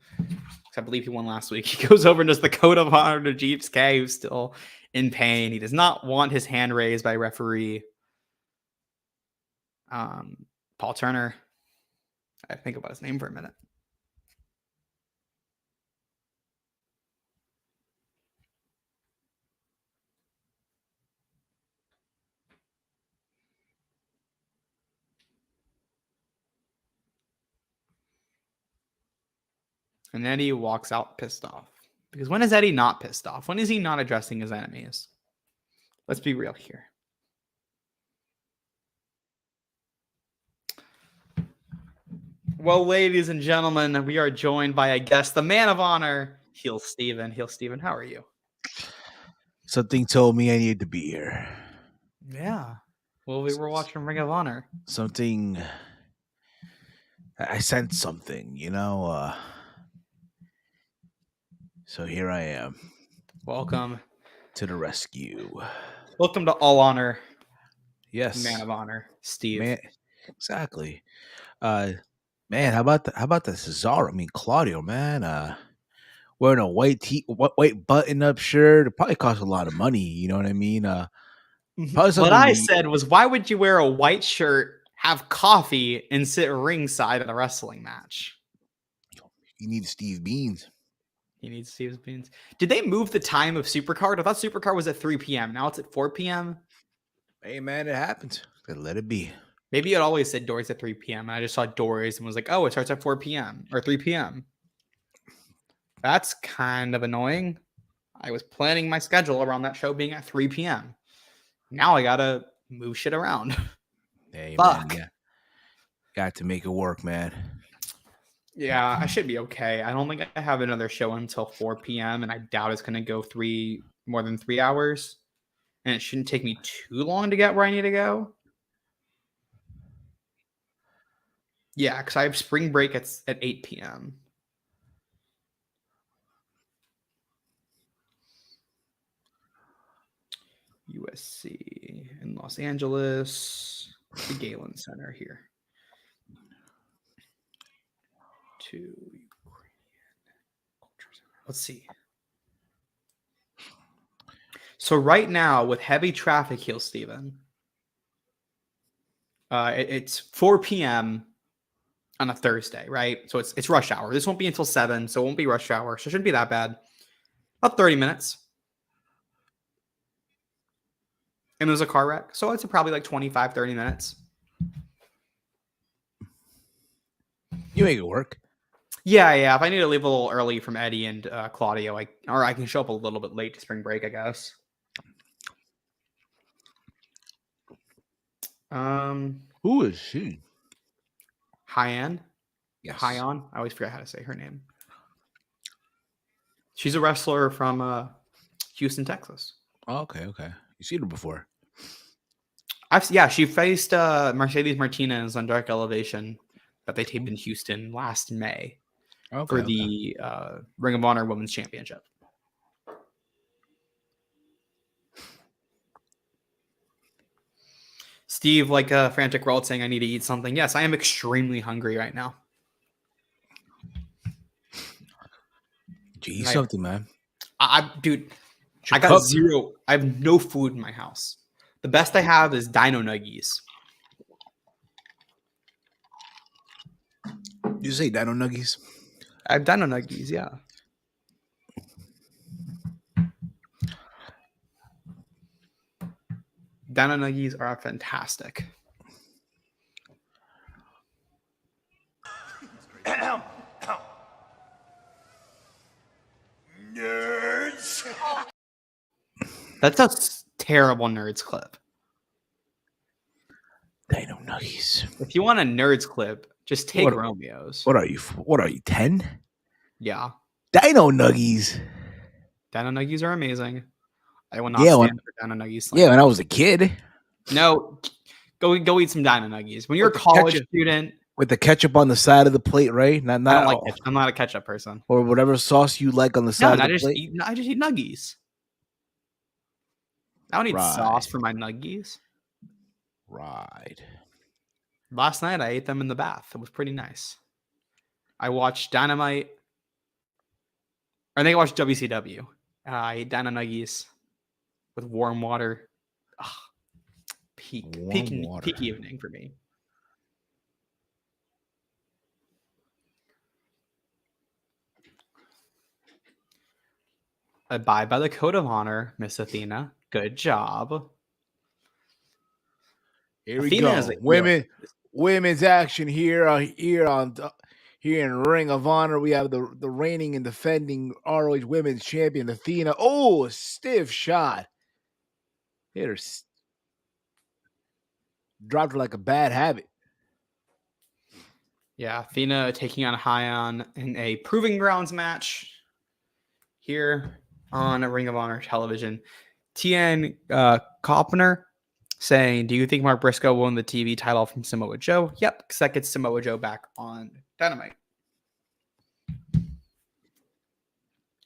I believe he won last week. He goes over and does the code of honor to Jeeves K, who's still in pain. He does not want his hand raised by referee Paul Turner. I think about his name for a minute. And Eddie walks out pissed off. Because when is Eddie not pissed off? When is he not addressing his enemies? Let's be real here. Well, ladies and gentlemen, we are joined by a guest, the man of honor, Heel Steven. Heel Steven, how are you? Something told me I needed to be here. Yeah. Well, we were watching Ring of Honor. Something. I sensed something, So here I am. Welcome to the rescue. Welcome to All Honor. Yes. Man of Honor, Steve. Man, exactly. Man, how about the Cesaro? I mean, Claudio, man. Wearing a white button-up shirt. It probably costs a lot of money. You know what I mean? What I said was, why would you wear a white shirt, have coffee, and sit ringside at a wrestling match? You need Steve Beans. He needs Steve's beans. Did they move the time of Supercard? I thought Supercard was at 3 p.m. Now it's at 4 p.m. Hey, man, it happens. Gotta let it be. Maybe it always said doors at 3 p.m. and I just saw doors and was like, oh, it starts at 4 p.m. or 3 p.m. That's kind of annoying. I was planning my schedule around that show being at 3 p.m. Now I gotta move shit around. Hey, Fuck. man, yeah. Got to make it work, man. Yeah, I should be okay. I don't think I have another show until 4 p.m. and I doubt it's gonna go more than 3 hours. And it shouldn't take me too long to get where I need to go. Yeah, because I have spring break at 8 p.m. USC in Los Angeles, the Galen Center here. To Ukrainian Culture Center. Let's see. So right now, with heavy traffic here, Steven, it's 4 p.m. on a Thursday, right? So it's rush hour. This won't be until 7, so it won't be rush hour. So it shouldn't be that bad. About 30 minutes. And there's a car wreck. So it's probably like 25, 30 minutes. You make it work. Yeah. If I need to leave a little early from Eddie and Claudio, I can show up a little bit late to spring break, I guess. Who is she? Hyan. Yes. Hyan. I always forget how to say her name. She's a wrestler from Houston, Texas. Oh, okay. You seen her before? She faced Mercedes Martinez on Dark Elevation that they taped in Houston last May for the Ring of Honor Women's Championship. Steve, like a frantic world, saying I need to eat something. Yes, I am extremely hungry right now. Eat something, man. Dude, I got zero. I have no food in my house. The best I have is Dino Nuggies. You say Dino Nuggies? I have Dino Nuggies, yeah. Dino Nuggies are fantastic. Nerds. That's a terrible Nerds clip. Dino Nuggies. If you want a Nerds clip, just take Romeo's. What are you? 10? Yeah. Dino Nuggies. Dino Nuggies are amazing. I will not stand for Dino Nuggies. Yeah, when I was a kid. No, go eat some Dino Nuggies. When you're a college student. With the ketchup on the side of the plate, right? I don't like ketchup. I'm not a ketchup person. Or whatever sauce you like on the side of the plate. I just eat Nuggies. I don't need sauce for my Nuggies. Right. Last night I ate them in the bath. It was pretty nice. I watched Dynamite. I think I watched WCW. I ate Dino Nuggies with warm water. Ugh. Peak evening for me. Abide by the code of honor, Miss Athena. Good job. Here we go. Women's action here in Ring of Honor. We have the reigning and defending ROH Women's Champion Athena. Oh, a stiff shot. Hit her. Dropped her like a bad habit. Yeah, Athena taking on Hyan in a Proving Grounds match here on Ring of Honor television. TN Kopner saying, do you think Mark Briscoe won the TV title from Samoa Joe? Yep, because that gets Samoa Joe back on Dynamite.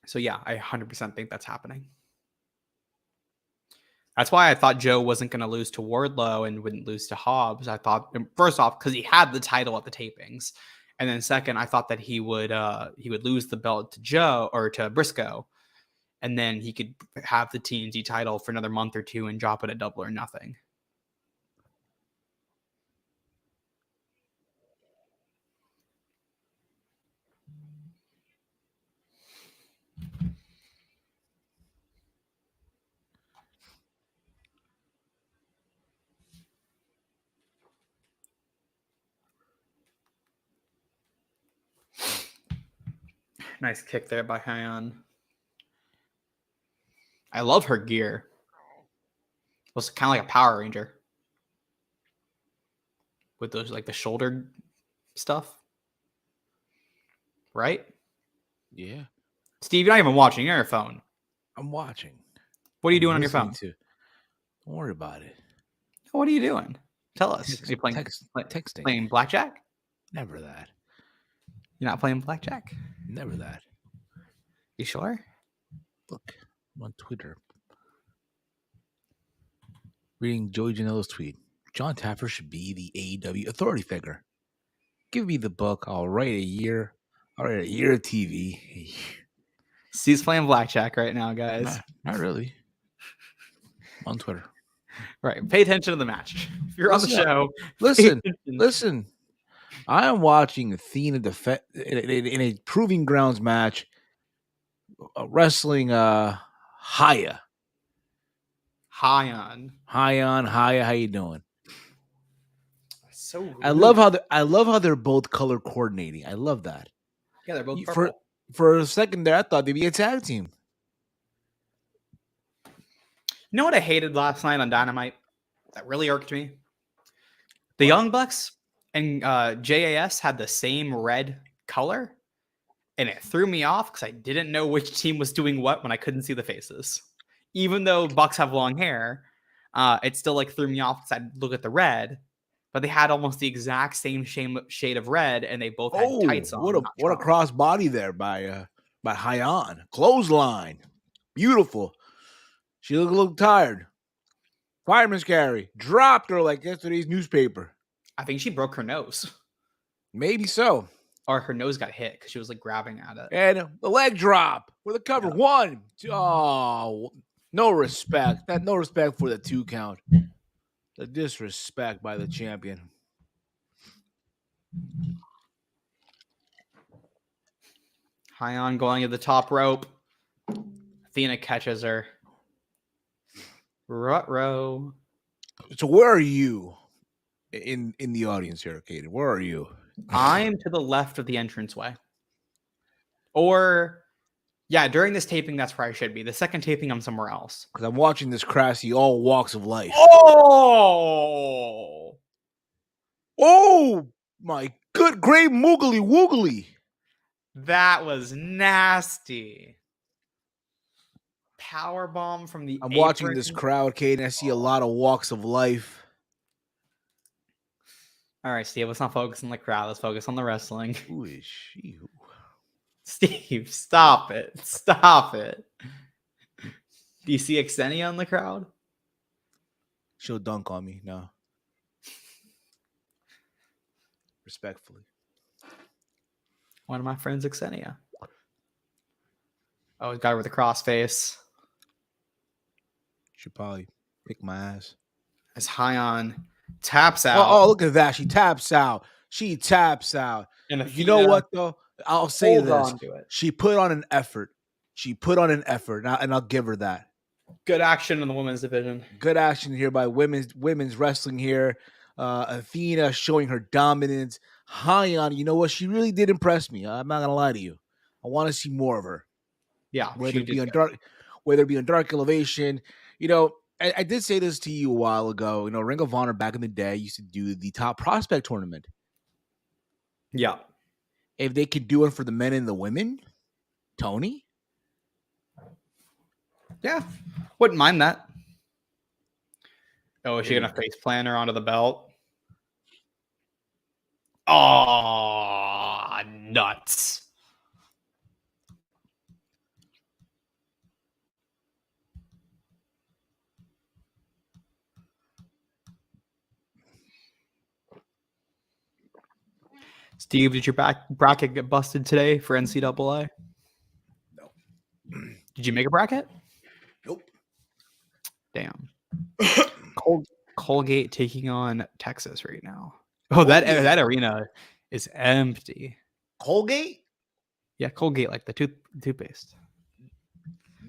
So yeah, I 100% think that's happening. That's why I thought Joe wasn't going to lose to Wardlow and wouldn't lose to Hobbs. I thought, first off, because he had the title at the tapings. And then second, I thought that he would lose the belt to Joe or to Briscoe. And then he could have the TNT title for another month or two and drop it at Double or Nothing. Nice kick there by Hyan. I love her gear. It was kind of like a Power Ranger. With those, like, the shoulder stuff. Right? Yeah, Steve, you're not even watching. You're on your phone. I'm watching. What are you I'm doing on your listening phone? to. Don't worry about it. What are you doing? Tell us. Are you playing, Texting. playing blackjack? Never that. You're not playing blackjack? Never that. You sure? Look, I'm on Twitter. Reading Joey Janela's tweet. John Taffer should be the AEW authority figure. Give me the book. I'll write a year. I'll write a year of TV. Steve's playing blackjack right now, guys. Not really. I'm on Twitter. Right. Pay attention to the match. If you're on the show, listen. I am watching Athena in a proving grounds match, wrestling Haya. Hyan. Haya, how you doing? So rude. I love how they're both color coordinating. I love that. Yeah, they're both purple. For a second there, I thought they'd be a tag team. You know what I hated last night on Dynamite? That really irked me. The Young Bucks and JAS had the same red color, and it threw me off because I didn't know which team was doing what when I couldn't see the faces. Even though Bucks have long hair, it still like threw me off because I'd look at the red, but they had almost the exact same shade of red, and they both had tights on. What a cross body there by Hyan. Clothesline. Beautiful. She looked a little tired. Fireman's carry. Dropped her like yesterday's newspaper. I think she broke her nose. Maybe so. Or her nose got hit because she was like grabbing at it. And the leg drop for the cover. Yeah. 1, 2. Oh, no respect. No respect for the 2 count. The disrespect by the champion. Hyan going to the top rope. Athena catches her. Ruh-roh. So where are you in the audience here, Kaden? Where are you? I'm to the left of the entranceway. Or, yeah, during this taping, that's where I should be. The second taping, I'm somewhere else. Because I'm watching this Crafty all walks of life. Oh! Oh, my good, great moogly woogly. That was nasty. Power bomb from the I'm watching this crowd, Kaden. I see a lot of walks of life. All right, Steve, let's not focus on the crowd. Let's focus on the wrestling. Who is she? Steve, stop it. Stop it. Do you see Xenia in the crowd? She'll dunk on me. No. Respectfully. One of my friends, Xenia. Oh, the guy with the crossface. Should probably pick my ass. As Hyan taps out. Oh, look at that. She taps out. She taps out. And you know what, though? I'll say this. She put on an effort. And I'll give her that. Good action in the women's division. Good action here by women's wrestling here. Athena showing her dominance. Hyan, you know what? She really did impress me. I'm not going to lie to you. I want to see more of her. Yeah. Whether it be on Dark Elevation. You know, I did say this to you a while ago. You know, Ring of Honor back in the day used to do the Top Prospect Tournament. Yeah. If they could do it for the men and the women, Tony? Yeah. Wouldn't mind that. Oh, is she going to face plant her onto the belt? Oh, nuts. Steve, did your bracket get busted today for NCAA? No. Did you make a bracket? Nope. Damn. Colgate taking on Texas right now. Oh, that arena is empty. Colgate? Yeah, Colgate, like the toothpaste.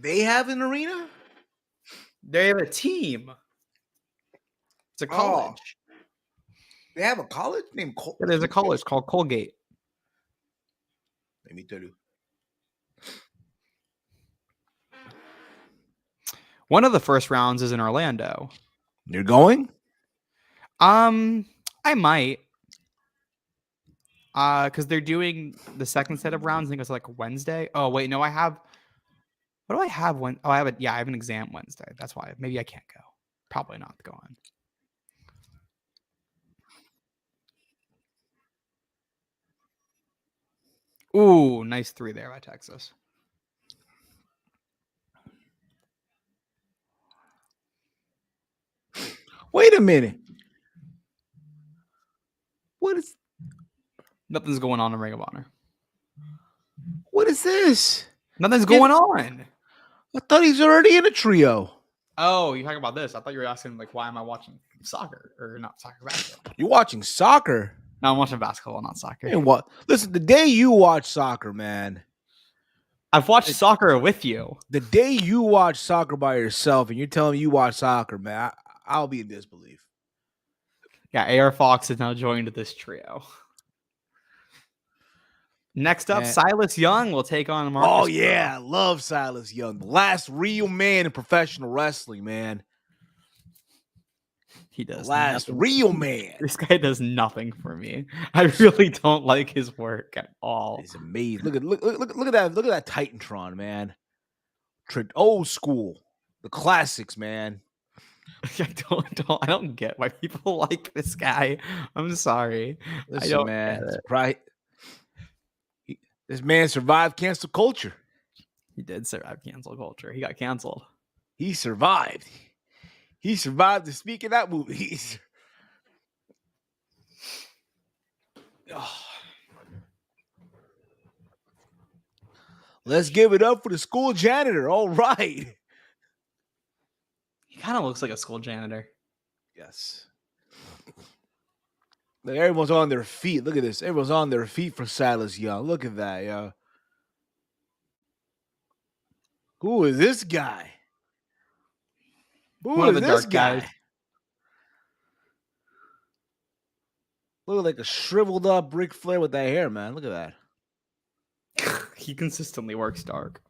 They have an arena? They have a team. It's a college. They have a college named Colgate? Yeah, there's a college called Colgate. Let me tell you. One of the first rounds is in Orlando. You're going? I might. Because they're doing the second set of rounds. I think it's like Wednesday. Oh wait, no, I have. What do I have? I have I have an exam Wednesday. That's why maybe I can't go. Probably not going. Ooh, nice 3 there by Texas. Wait a minute. What is? Nothing's going on in Ring of Honor. What is this? Nothing's going on. I thought he's already in a trio. Oh, you're talking about this. I thought you were asking, like, why am I watching soccer? Or not soccer, basketball. You're watching soccer? No, I'm watching basketball, not soccer. And what? Listen, the day you watch soccer, man. I've watched soccer with you. The day you watch soccer by yourself and you're telling me you watch soccer, man, I'll be in disbelief. Yeah, AR Fox is now joined this trio. Next up, Silas Young will take on Marcus. Oh, yeah. I love Silas Young. The last real man in professional wrestling, man. He does. The last real man. This guy does nothing for me. I really don't like his work at all. He's amazing. Look at that. Look at that Titantron, man. Old school. The classics, man. I don't get why people like this guy. I'm sorry. Listen, I don't man. Get it. Right. This man survived cancel culture. He did survive cancel culture. He got canceled. He survived. He survived to speak in that movie. Let's give it up for the school janitor. All right. He kind of looks like a school janitor. Yes. Like everyone's on their feet. Look at this. Everyone's on their feet for Silas Young. Look at that, yo. Who is this guy? Who is this guy? Look like a shriveled up Ric Flair with that hair, man. Look at that. He consistently works dark.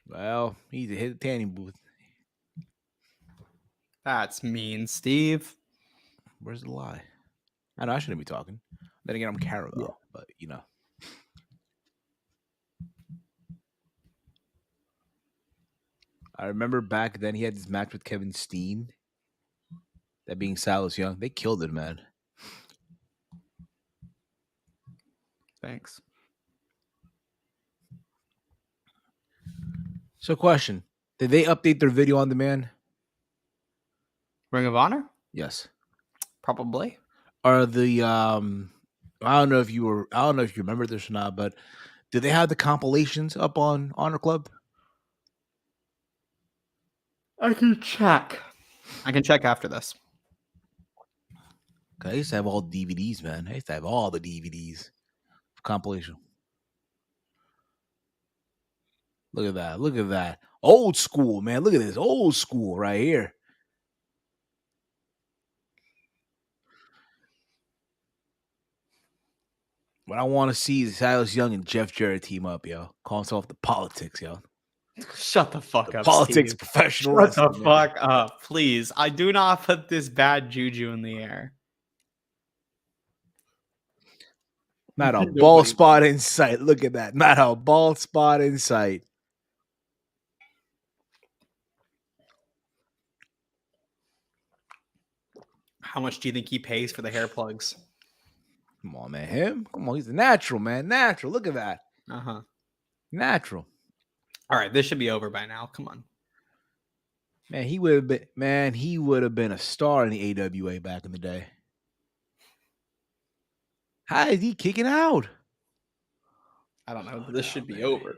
Well, he's a hit tanning booth. That's mean, Steve. Where's the lie? I know I shouldn't be talking. Then again, I'm Carol, though. Yeah. But, you know. I remember back then he had this match with Kevin Steen. That being Silas Young. They killed it, man. Thanks. So, question. Did they update their video on demand? Ring of Honor? Yes. Probably. Are the I don't know if you remember this or not, but do they have the compilations up on Honor Club? I can check. I can check after this. I used to have all DVDs, man. I used to have all the DVDs. Compilation. Look at that. Look at that. Old school, man. Look at this. Old school right here. What I want to see is Silas Young and Jeff Jarrett team up, yo. Call himself the Politics, yo. Shut the fuck up, Politics, Steve. professional Shut wrestling. The fuck up, please. I do not put this bad juju in the air. Not a bald spot in sight. Look at that. Not a bald spot in sight. How much do you think he pays for the hair plugs? Come on, man. Him? Come on. He's a natural, man. Natural. Look at that. Uh-huh. Natural. All right. This should be over by now. Come on. Man, he would have been a star in the AWA back in the day. How is he kicking out? I don't know. This should be over.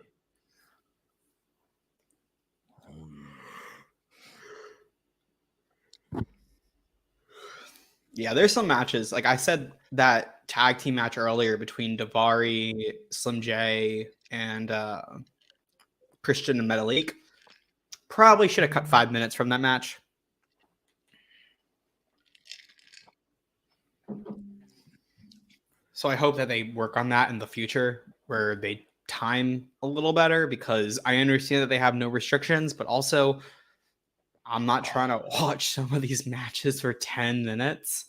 Yeah, there's some matches. Like I said, that tag team match earlier between Daivari, Slim J, and Christian and Metalik. Probably should have cut 5 minutes from that match. So I hope that they work on that in the future, where they time a little better because I understand that they have no restrictions, but also I'm not trying to watch some of these matches for 10 minutes.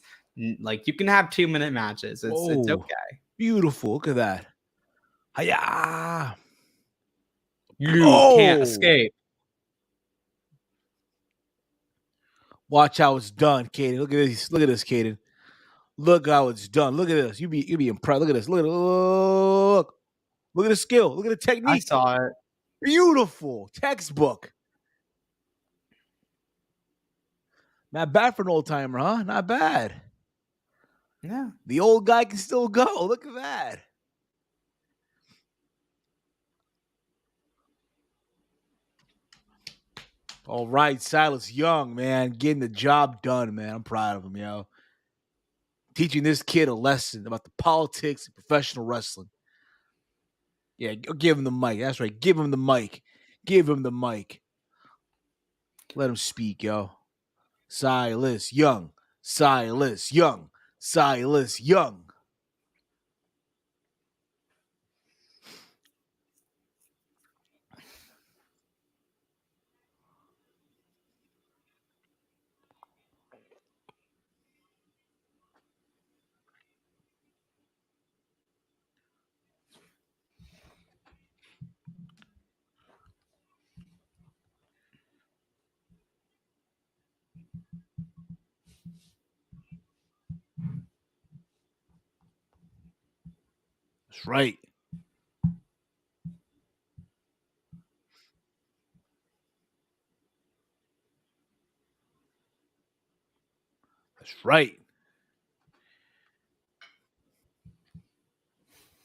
Like you can have 2-minute matches. It's Oh, okay. beautiful. Look at that. Hiya. You can't Oh, escape. watch how it's done, Kaden. Look at this. Look at this, Kaden. Look how it's done. Look at this. You be impressed. Look at this. Look. Look at the skill. Look at the I technique. saw it. Beautiful. Textbook. Not bad for an old timer, huh? Not bad. Yeah. The old guy can still go. Look at that. All right, Silas Young, man, getting the job done, man. I'm proud of him, yo. Teaching this kid a lesson about the politics of professional wrestling. Yeah, give him the mic. That's right. Give him the mic. Give him the mic. Let him speak, yo. Silas Young. Silas Young. Silas Young. That's right. That's right.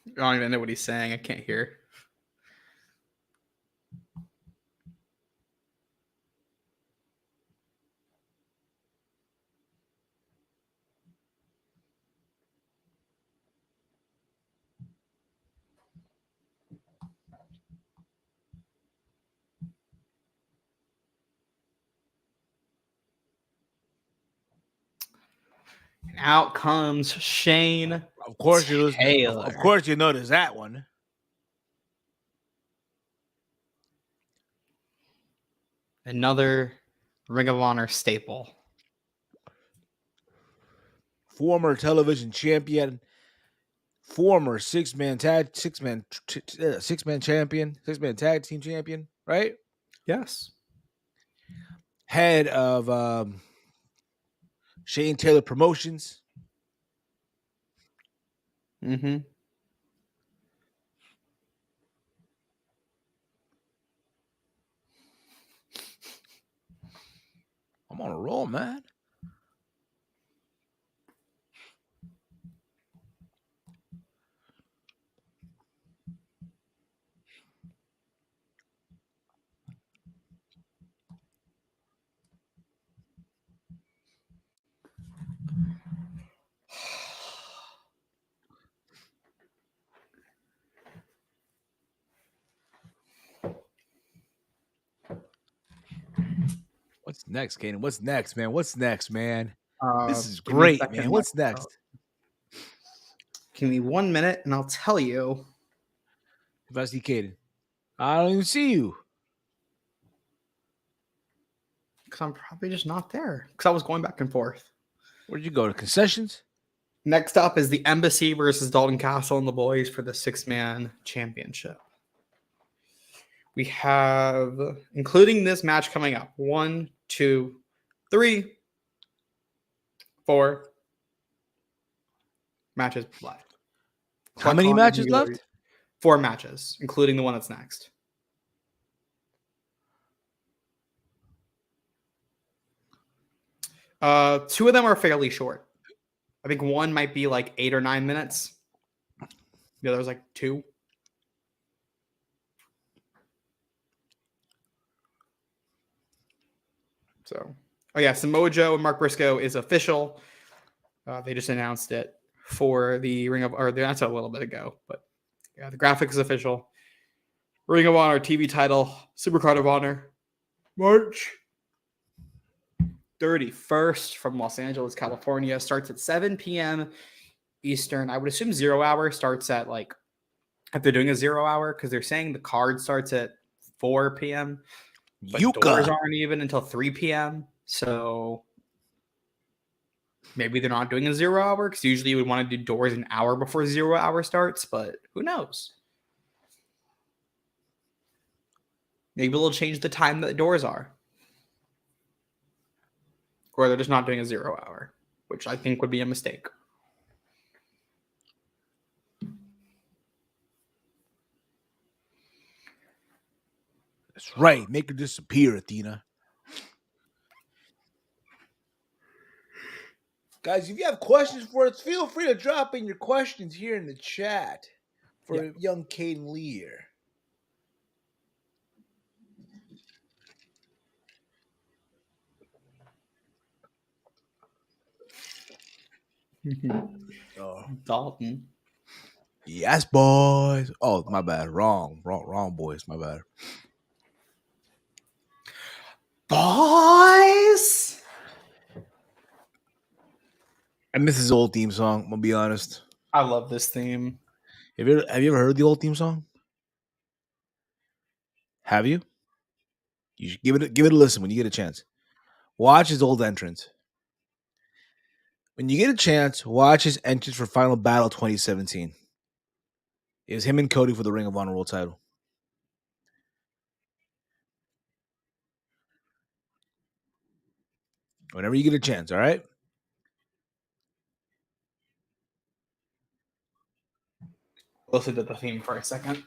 I don't even know what he's saying. I can't hear. And out comes Shane Of course you listen. Taylor. Of course you notice that one. Another Ring of Honor staple. Former television champion, former six-man champion, six-man tag team champion, right? Yes. Head of Shane Taylor Promotions. Mm-hmm. I'm on a roll, man. What's next, Kaden? What's next, man? What's next, man? This is Give me a great, second. man. What's next? Give me 1 minute and I'll tell you. If I see Kaden, I don't even see you. Because I'm probably just not there. Because I was going back and forth. Where'd you go? To concessions? Next up is the Embassy versus Dalton Castle and the boys for the 6-man championship. We have, including this match coming up, 1, 2, 3, 4 matches left. How many matches left? 4 matches, including the one that's next. Two of them are fairly short. I think one might be like 8 or 9 minutes. The other was like 2. So, oh yeah, Samoa Joe and Mark Briscoe is official. They just announced it for the Ring of, or they announced it a little bit ago, but yeah, the graphic is official. Ring of Honor TV title, Supercard of Honor, March 31st from Los Angeles, California. Starts at 7 p.m. Eastern. I would assume 0 hour starts at like if they're doing a 0 hour, because they're saying the card starts at 4 p.m., but doors Yuka. aren't even until 3 p.m. So maybe they're not doing a 0 hour, because usually you would want to do doors an hour before 0 hour starts, but who knows? Maybe they'll change the time that the doors are. Or they're just not doing a 0 hour, which I think would be a mistake. That's right. Make her disappear, Athena. Guys, if you have questions for us, feel free to drop in your questions here in the chat for young Kaden Lee here. Oh. Dalton. Yes, boys. Oh, my bad. Wrong, boys. My bad. Boys! I miss his old theme song. I'm gonna be honest. I love this theme. Have you ever heard the old theme song? Have you? You should give it a listen when you get a chance. Watch his old entrance. When you get a chance, watch his entrance for Final Battle 2017. It was him and Cody for the Ring of Honor World Title. Whenever you get a chance, all right? Listen to the theme for a second.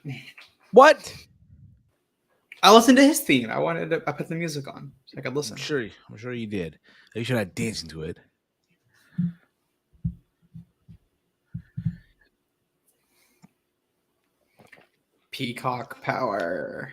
What? I listened to his theme. I put the music on so I could listen. I'm sure you did. You should have dancing to it. Peacock power.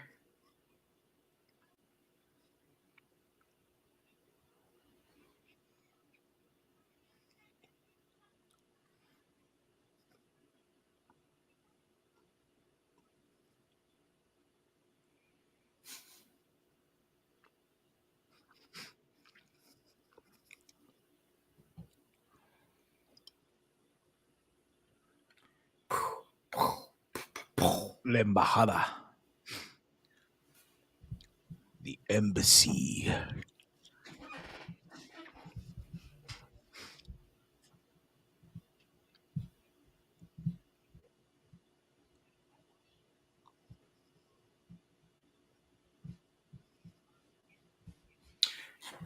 La Embajada. The embassy.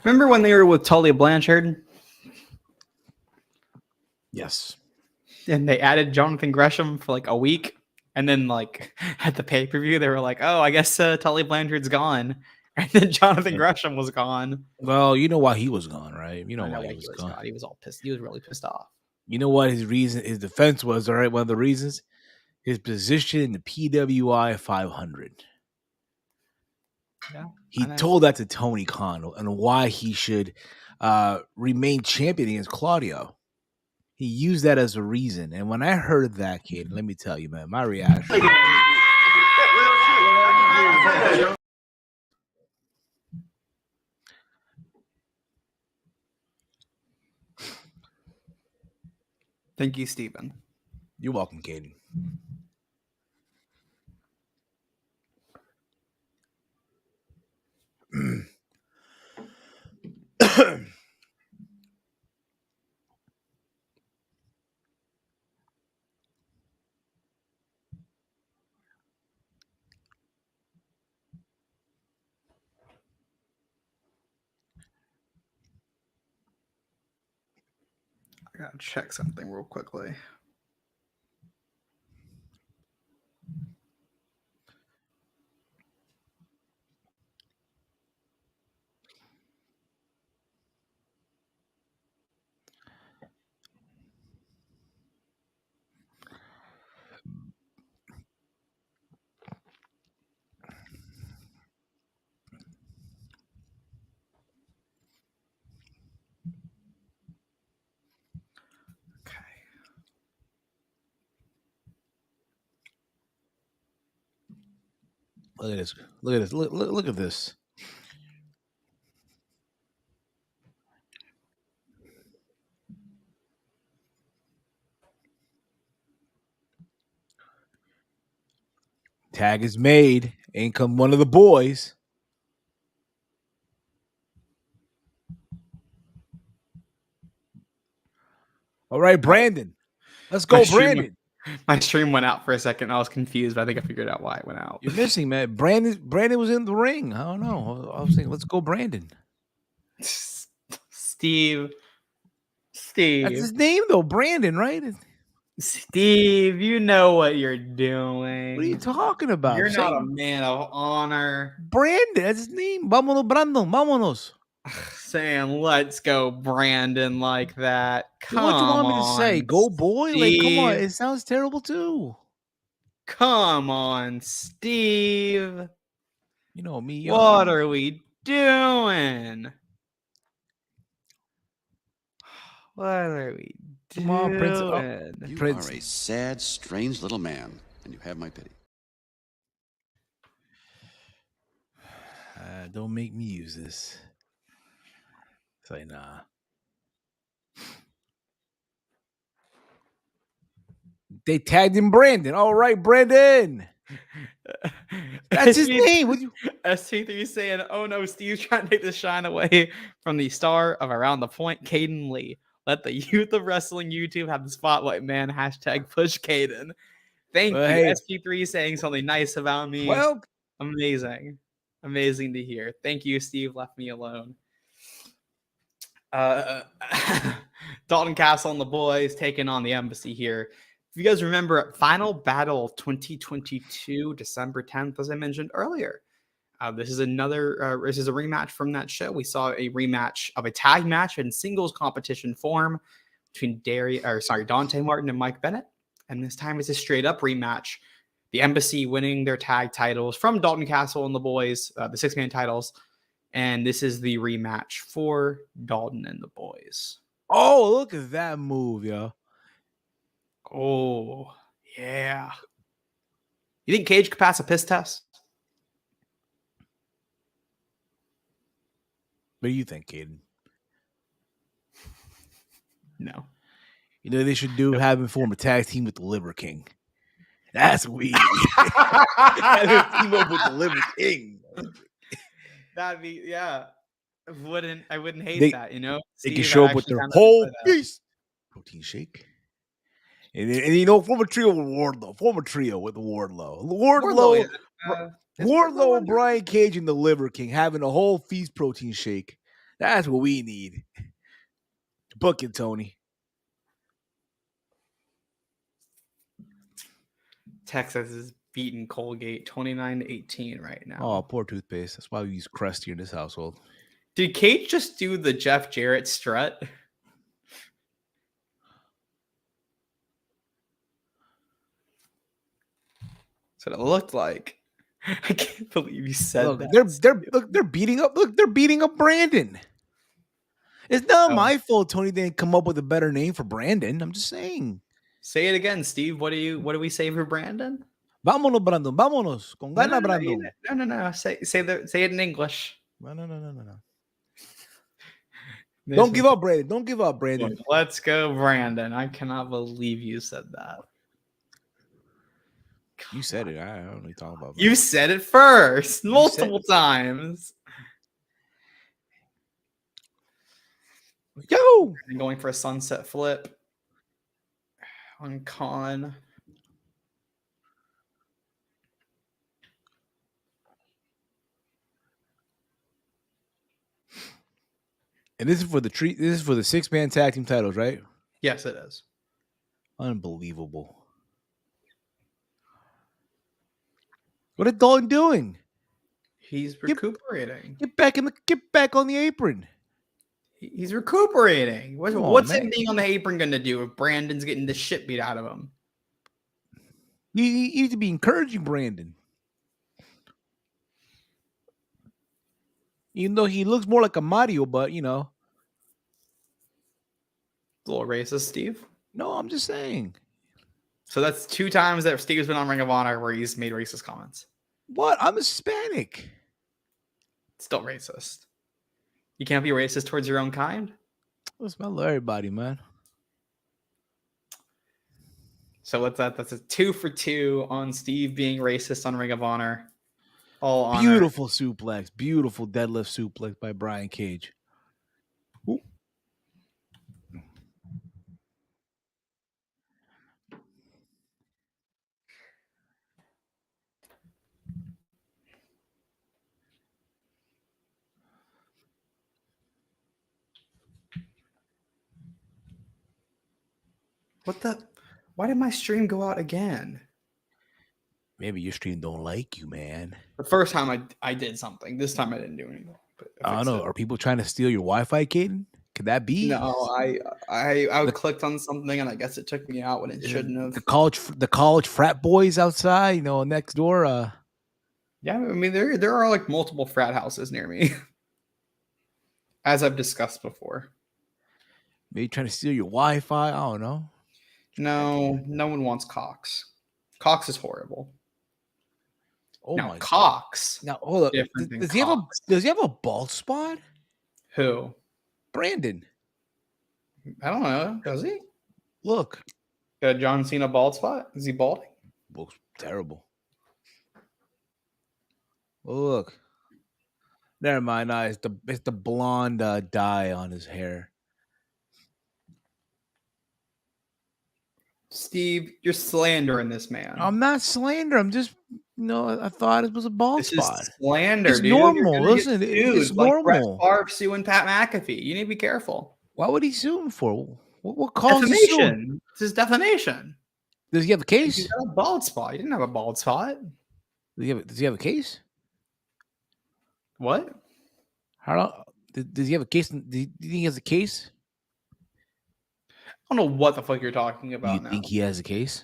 Remember when they were with Tully Blanchard? Yes. And they added Jonathan Gresham for like a week. And then like at the pay-per-view, they were like, oh, I guess Tully Blanchard's gone. And then Jonathan Gresham was gone. Well, you know why he was gone, right? You know, I know why he was gone. He was all pissed. He was really pissed off. You know what his defense was, all right? One of the reasons? His position in the PWI 500. Yeah, he told that to Tony Khan and why he should remain champion against Claudio. He used that as a reason. And when I heard that, kid, let me tell you, man, my reaction. Thank you, Stephen. You're welcome, Kaden. I gotta check something real quickly. Look at this. Look at this. Look at this. Tag is made. In come one of the boys. All right, Brandon. Let's go, Brandon. My stream went out for a second. I was confused, but I think I figured out why it went out. You're missing, man. Brandon was in the ring. I don't know. I was thinking, let's go, Brandon. Steve. That's his name, though. Brandon, right? Steve, you know what you're doing. What are you talking about? You're not a man of honor. Brandon, that's his name. Vámonos, Brandon. Vámonos. Saying let's go, Brandon, like that. Come What do you want me on, to say? Go, boy? Steve. Like, come on. It sounds terrible, too. Come on, Steve. You know me. What are we doing? What are we doing? Come on, Prince. You Prince. are a sad, strange little man, and you have my pity. Don't make me use this. It's like, nah. They tagged him Brandon. All right, Brandon. That's his name. ST3 saying, oh no, Steve's trying to take the shine away from the star of Around the Point, Kaden Lee. Let the youth of wrestling YouTube have the spotlight, man. Hashtag push Kaden. Thank you. Hey. SP3 saying something nice about me. Well, amazing. Amazing to hear. Thank you, Steve. Left me alone. Dalton Castle and the boys taking on the Embassy here. If you guys remember, Final Battle 2022, December 10th, as I mentioned earlier. This is a rematch from that show. We saw a rematch of a tag match in singles competition form between Dante Martin and Mike Bennett. And this time it's a straight up rematch. The Embassy winning their tag titles from Dalton Castle and the boys, the 6-man titles. And this is the rematch for Dalton and the boys. Oh, look at that move, yo. Oh, yeah. You think Cage could pass a piss test? What do you think, Kaden? No. You know, they should have him form a tag team with the Liver King. That's weird. Have him team up with the Liver King. That'd be, yeah. I wouldn't hate that, you know? They can show up with their whole piece. Protein shake. And you know, form a trio with Wardlow. Form a trio with Wardlow. Wardlow, Brian Cage, and the Liver King having a whole feast protein shake. That's what we need. Book it, Tony. Texas is beating Colgate 29-18 right now. Oh, poor toothpaste. That's why we use Crusty in this household. Did Cage just do the Jeff Jarrett strut? That's what it looked like. I can't believe you said that. They're beating up. Look, they're beating up Brandon. It's not my fault Tony didn't come up with a better name for Brandon. I'm just saying. Say it again, Steve. What do we say for Brandon? Vámonos, Brandon. Vámonos. Con gana, Brandon. No. Say it in English. No. Don't give up, Brandon. Don't give up, Brandon. Let's go, Brandon. I cannot believe you said that. You said it. I don't know what you're talking about. You said it first multiple times. Yo! I'm going for a sunset flip on Khan. And this is for the 6-man tag team titles, right? Yes, it is. Unbelievable. What is Dalton doing? He's recuperating. Get back on the apron. He's recuperating. What's him being on the apron going to do if Brandon's getting the shit beat out of him? You need to be encouraging Brandon. Even though he looks more like a Mario, but you know. A little racist, Steve. No, I'm just saying. So that's 2 times that Steve's been on Ring of Honor where he's made racist comments. What? I'm Hispanic. Still racist. You can't be racist towards your own kind? I smell everybody, man. So what's that? That's a 2 for 2 on Steve being racist on Ring of Honor. All honor. Beautiful suplex. Beautiful deadlift suplex by Brian Cage. Ooh. What the? Why did my stream go out again? Maybe your stream don't like you, man. The first time I did something. This time I didn't do anything. I don't know. Are people trying to steal your Wi-Fi, Kaden? Could that be? No, I clicked on something and I guess it took me out when it shouldn't have. The college frat boys outside, you know, next door. Yeah, I mean there are like multiple frat houses near me, as I've discussed before. Maybe trying to steal your Wi-Fi. I don't know. No, no one wants Cox. Cox is horrible. Oh now, my Cox. Now hold up. Does he have a bald spot? Who? Brandon. I don't know. Does he? Look. Got a John Cena bald spot? Is he balding? Looks terrible. Oh, look. Never mind. No, it's the blonde dye on his hair. Steve, you're slandering this man. I'm not slandering. I'm just, I thought it was a bald spot. Is slander, it's dude. normal. Listen, it's normal. Brett Favre suing Pat McAfee. You need to be careful. Why would he sue him for? What causes defamation? This is defamation. Does he have a case? He's got a bald spot. He didn't have a bald spot. Does he have a case? What? Does he have a case? Do you think he has a case? I don't know what the fuck you're talking about now. You think he has a case?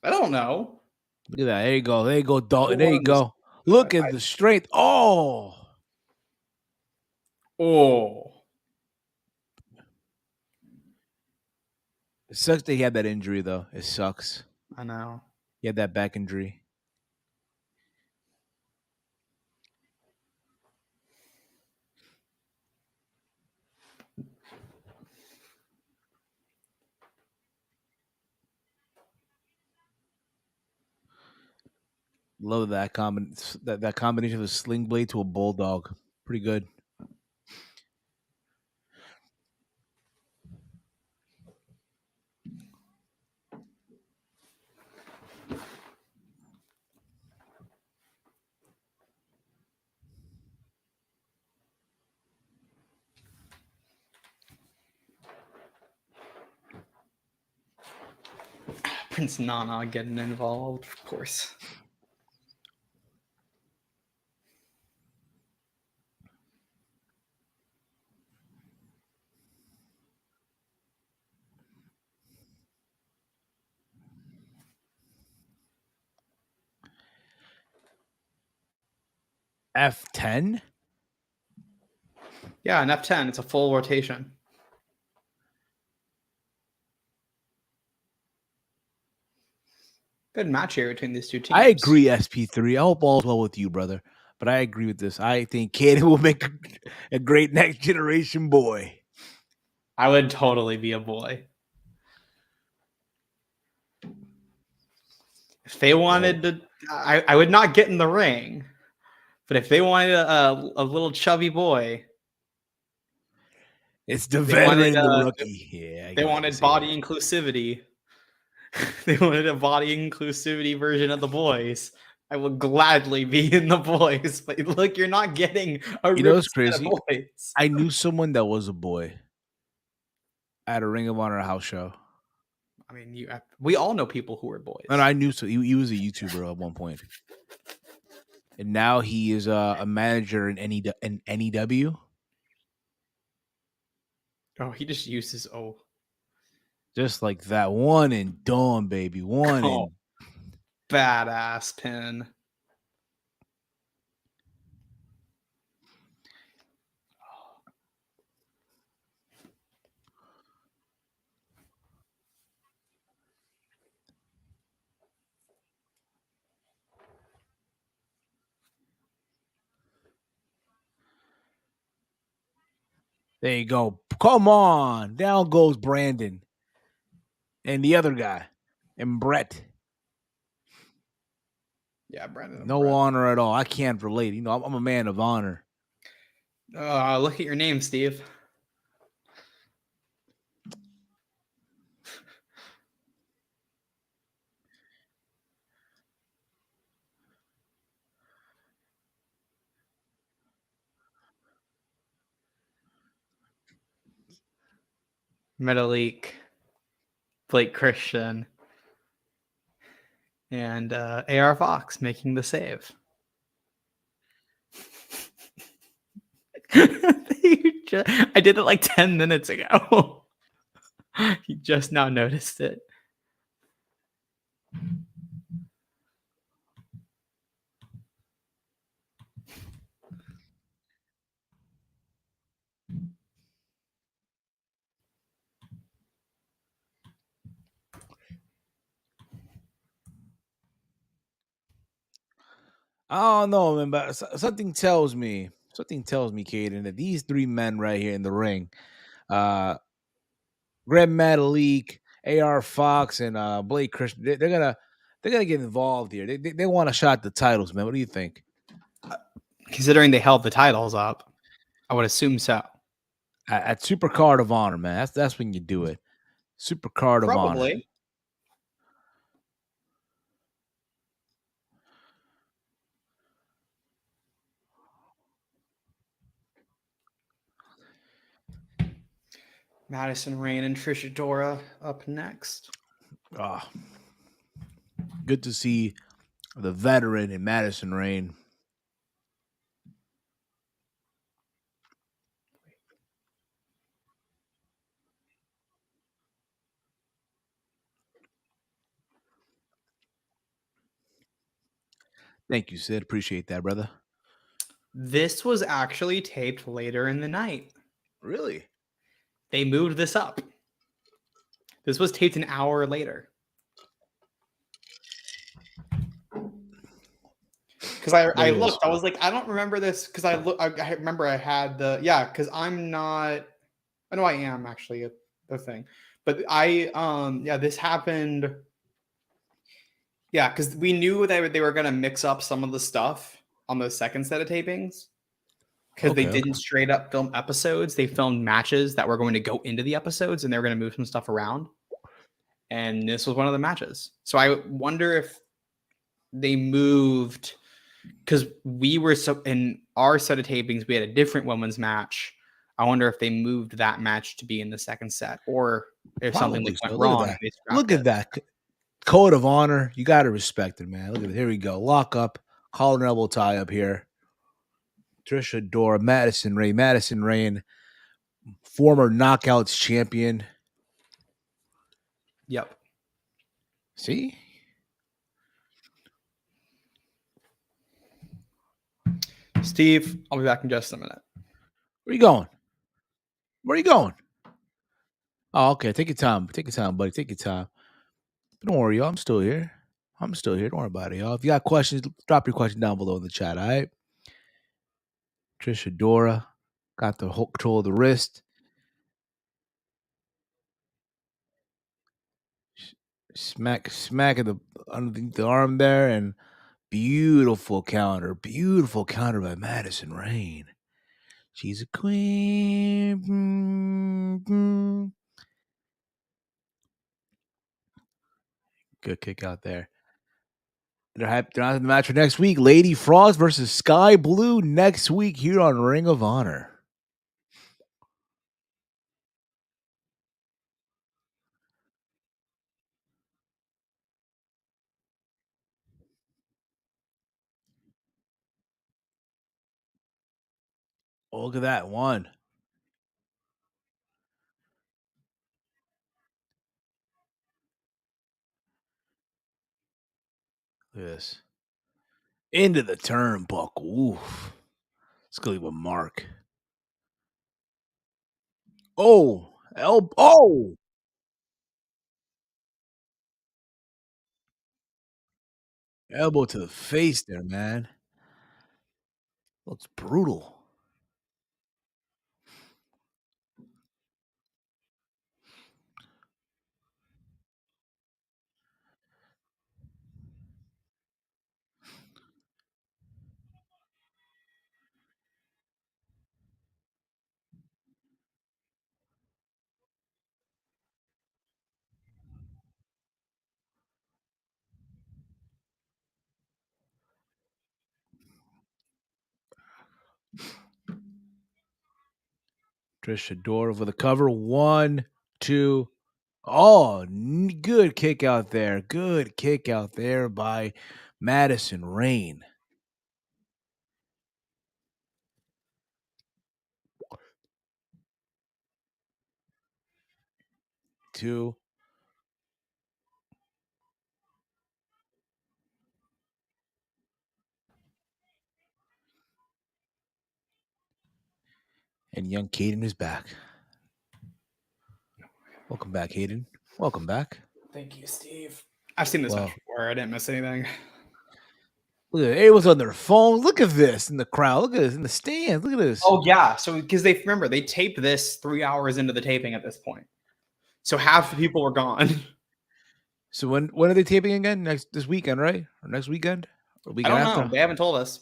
I don't know. Look at that. There you go. There you go, Dalton. There you go. Look at the strength. Oh. It sucks that he had that injury, though. It sucks. I know. He had that back injury. Love that combination of a sling blade to a bulldog. Pretty good. Prince Nana getting involved, of course. F10? Yeah, an F10. It's a full rotation. Good match here between these two teams. I agree, SP3. I hope all's well with you, brother. But I agree with this. I think Kaden will make a great next generation boy. I would totally be a boy. If they wanted to, I would not get in the ring. But if they wanted a little chubby boy, it's the veteran and the rookie. Yeah, they wanted body inclusivity. They wanted a body inclusivity version of the boys. I will gladly be in the boys. But look, you're not getting a You know what's crazy? boys. I knew someone that was a boy at a Ring of Honor house show. I mean, we all know people who are boys. And I knew so. He was a YouTuber at one point. And now he is a manager in NEW. Oh, he just uses Just like that. One and done, baby. And badass pin. There you go. Come on. Down goes Brandon. And the other guy. and Brett. Yeah, Brandon. And No Brett. honor at all. I can't relate. You know, I'm a man of honor. Look at your name, Steve. Metalik, Blake Christian, and AR Fox making the save. I did it like 10 minutes ago. You just now noticed it. I don't know, man, but something tells me, Kaden, that these three men right here in the ring, Greg Metalik, AR Fox, and Blake Christian, they're gonna get involved here. They want a shot at the titles, man. What do you think? Considering they held the titles up, I would assume so. At Super Card of Honor, man. That's when you do it. Super Card of Honor. Probably. Madison Rayne and Trisha Dora up next. Good to see the veteran in Madison Rayne. Thank you, Sid. Appreciate that, brother. This was actually taped later in the night. Really? They moved this up. This was taped an hour later. Because I looked, I was like, I don't remember this because I remember I had because I'm not. I know I am actually a thing, but this happened. Yeah, because we knew that they were gonna mix up some of the stuff on the second set of tapings. Because they didn't straight up film episodes, they filmed matches that were going to go into the episodes, and they were going to move some stuff around. And this was one of the matches. So I wonder if they moved, because we were in our set of tapings, we had a different women's match. I wonder if they moved that match to be in the second set, or if something like went wrong. Look at that code of honor. You got to respect it, man. Look at it. Here we go. Lock up, collar and elbow tie up here. Trisha Dora, Madison Rayne, former Knockouts champion. Yep. See? Steve, I'll be back in just a minute. Where you going? Where are you going? Oh, okay. Take your time. Take your time, buddy. Take your time. But don't worry, y'all. I'm still here. Don't worry about it, y'all. If you got questions, drop your question down below in the chat, all right? Trisha Dora got the whole control of the wrist. Smack at the underneath the arm there, and beautiful counter by Madison Rayne. She's a queen. Good kick out there. They're on the match for next week. Lady Frost versus Sky Blue next week here on Ring of Honor. Oh, look at that one. Look at this. Into the turnbuckle. Oof. Let's go leave a mark. Oh, elbow to the face there, man. Looks brutal. Trish Adora for the cover. 1, 2. Oh, good kick out there. Good kick out there by Madison Rain. Two. And young Kaden is back. Welcome back, Hayden. Welcome back. Thank you, Steve. I've seen this match before. I didn't miss anything. Look at it. Everyone's on their phones. Look at this in the crowd. Look at this in the stands. Look at this. Oh, yeah. So, because they taped this 3 hours into the taping at this point. So half the people were gone. So when are they taping again? This weekend, right? Or next weekend? Or I weekend don't after? know. They haven't told us.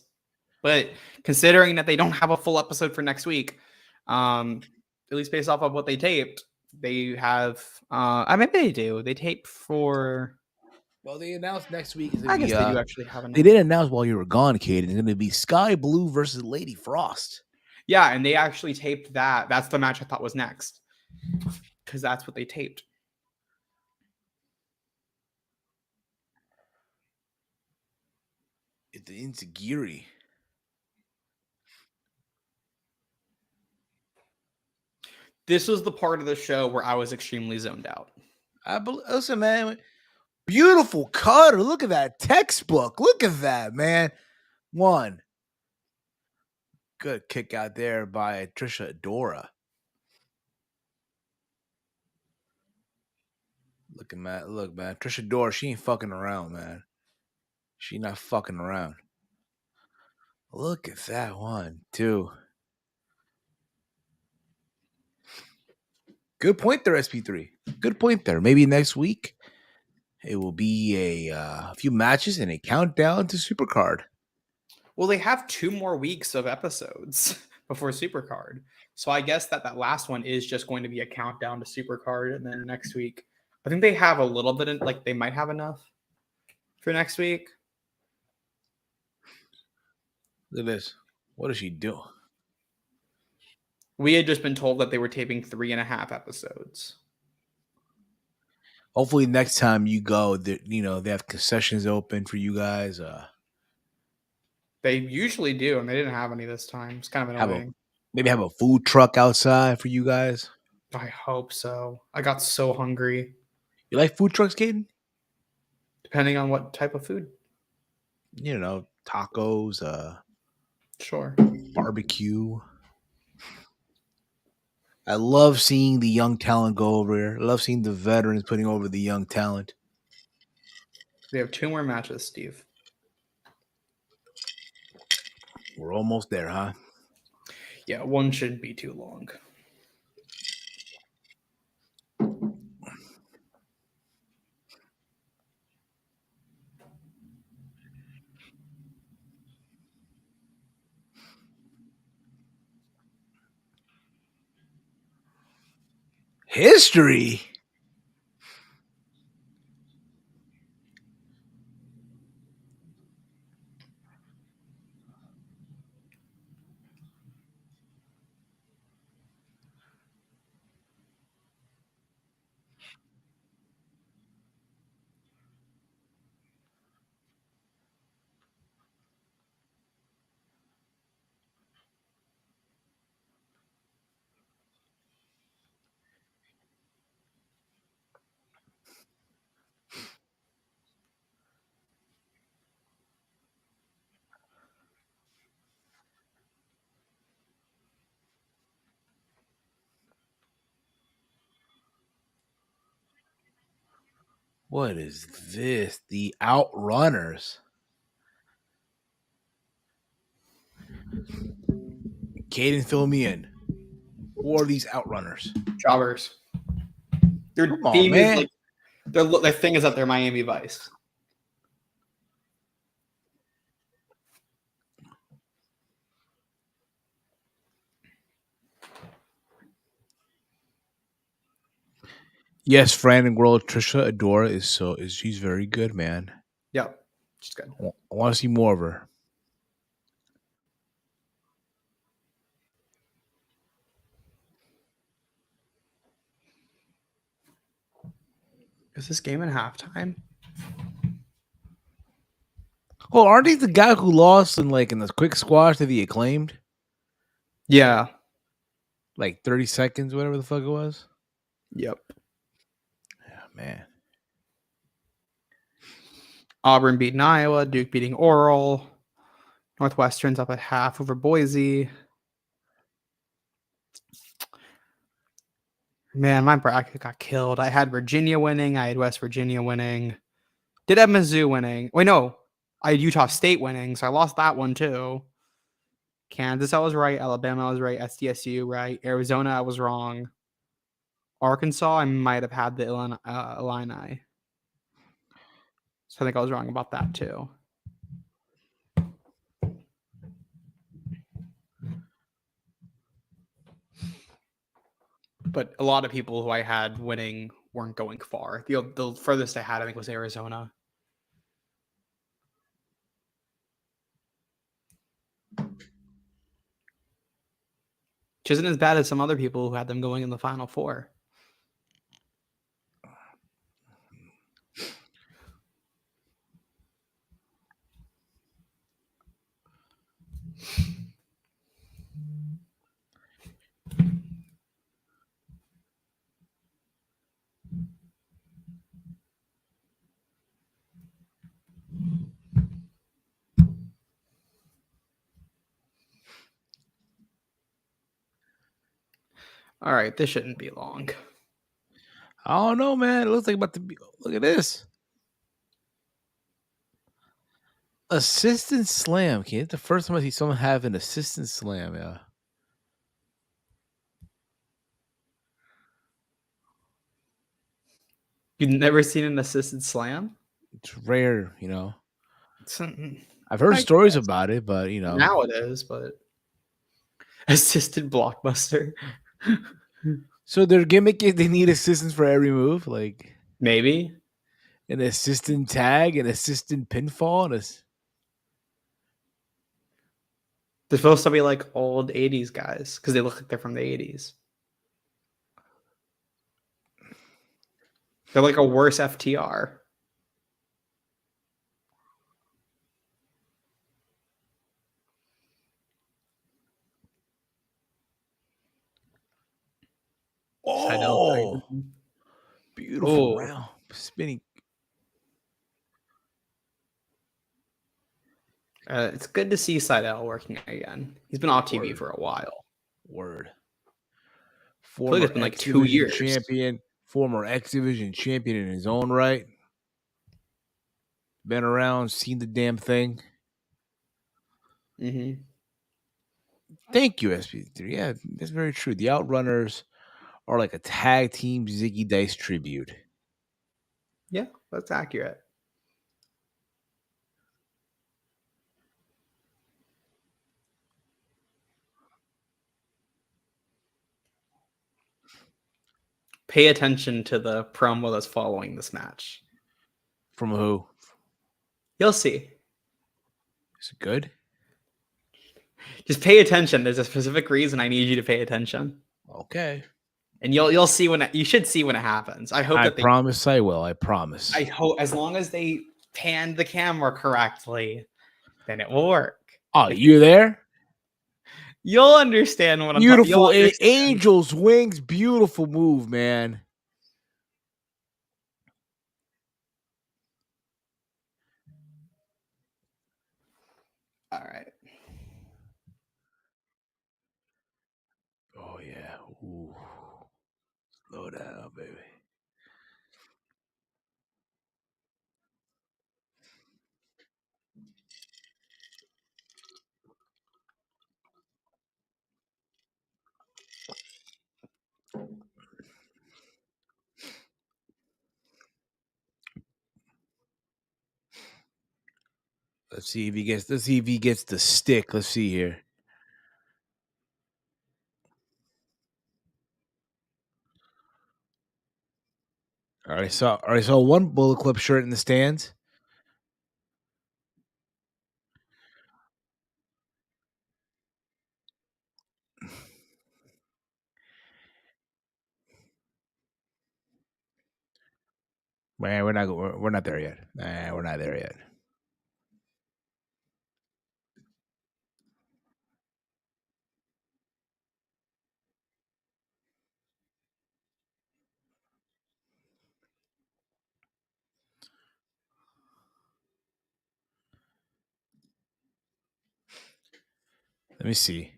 But considering that they don't have a full episode for next week, at least based off of what they taped, they have. Maybe they do. They tape for. Well, they announced next week. I guess they do actually have enough. They didn't announce while you were gone, Kaden. It's going to be Sky Blue versus Lady Frost. Yeah, and they actually taped that. That's the match I thought was next, because that's what they taped. It's the Inzagiri. This was the part of the show where I was extremely zoned out. Listen, man. Beautiful cutter. Look at that textbook. Look at that, man. 1. Good kick out there by Trish Adora. Look, man. Trish Adora, she ain't fucking around, man. She not fucking around. Look at that. 1, 2. Good point there, SP3. Good point there. Maybe next week it will be a few matches and a countdown to Supercard. Well, they have 2 more weeks of episodes before Supercard. So I guess that last one is just going to be a countdown to Supercard. And then next week, I think they have a little bit, they might have enough for next week. Look at this. What does she do? We had just been told that they were taping 3.5 episodes. Hopefully next time you go, they have concessions open for you guys. They usually do, and they didn't have any this time. It's kind of annoying. Maybe have a food truck outside for you guys. I hope so. I got so hungry. You like food trucks, Kaden? Depending on what type of food. Tacos, Sure. barbecue. I love seeing the young talent go over here. I love seeing the veterans putting over the young talent. We have 2 more matches, Steve. We're almost there, huh? Yeah, one shouldn't be too long. History. What is this? The Outrunners. Kaden, fill me in. Who are these Outrunners? Jobbers. Their Come on, theme man. is their thing is that they're Miami Vice. Yes, Fran and girl Trisha Adora she's very good, man. Yep. She's good. I want to see more of her. Is this game in halftime? Well, aren't he the guy who lost in the quick squash to the Acclaimed? Yeah. Like 30 seconds, whatever the fuck it was. Yep. Yeah, man. Auburn beating Iowa. Duke beating Oral. Northwestern's up at half over Boise. Man, my bracket got killed. I had Virginia winning. I had West Virginia winning. Did have Mizzou winning. Wait, no. I had Utah State winning, so I lost that one too. Kansas, I was right. Alabama, I was right. SDSU, right. Arizona, I was wrong. Arkansas, I might have had the Illini. So I think I was wrong about that too. But a lot of people who I had winning weren't going far. The furthest I had, I think, was Arizona. Which isn't as bad as some other people who had them going in the Final Four. All right, this shouldn't be long. I don't know, man. It looks like about to be. Look at this. Assistant slam. Okay, it's the first time I see someone have an assistant slam. Yeah. You've never seen an assisted slam? It's rare, you know. Mm, I've heard I stories guess. about it, but you know. Now it is, but assisted blockbuster. So their gimmick is they need assistance for every move, like Maybe. an assistant tag, an assistant pinfall, and They're supposed to be like old 80s guys because they look like they're from the 80s. They're like a worse FTR. oh, beautiful Oh, round spinning. it's good to see Seidel working again. He's been off TV Word. for a while. Word. I feel like Former it's been like X 2 Division years. champion, former X Division champion in his own right. Been around, seen the damn thing. Mm-hmm. Thank you, SP3. Yeah, that's very true. The Outrunners are like a tag team Ziggy Dice tribute. Yeah, that's accurate. Pay attention to the promo that's following this match. From who? You'll see. Is it good? Just pay attention. There's a specific reason I need you to pay attention. Okay. And you'll see you should see when it happens. I hope I that they promise I will. I promise. I hope as long as they pan the camera correctly, then it will work. Oh, you're there? You'll understand what I'm talking Beautiful about. Angel's Wings. Beautiful move, man. All right. Oh, yeah. Ooh. Slow down, baby. Let's see if he gets the stick. Let's see here. All right, saw one Bullet Club shirt in the stands. Man, we're not there yet. Nah, we're not there yet. Let me see.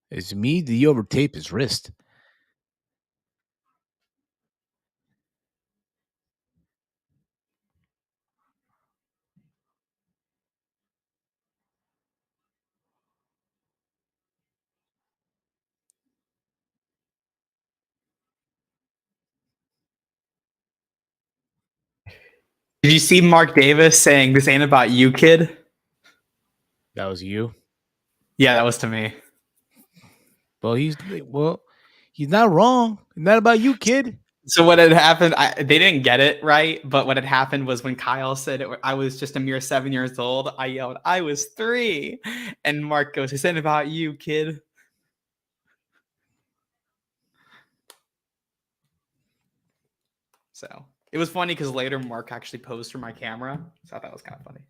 It's me. Did he overtape his wrist? Did you see Mark Davis saying, "This ain't about you, kid"? That was you. Yeah, that was to me. Well, he's not wrong. It's not about you, kid. So what had happened? They didn't get it right, but what had happened was when Kyle said I was just a mere 7 years old, I yelled, "I was 3," and Mark goes, "This ain't about you, kid." So it was funny because later Mark actually posed for my camera, so I thought it was kind of funny.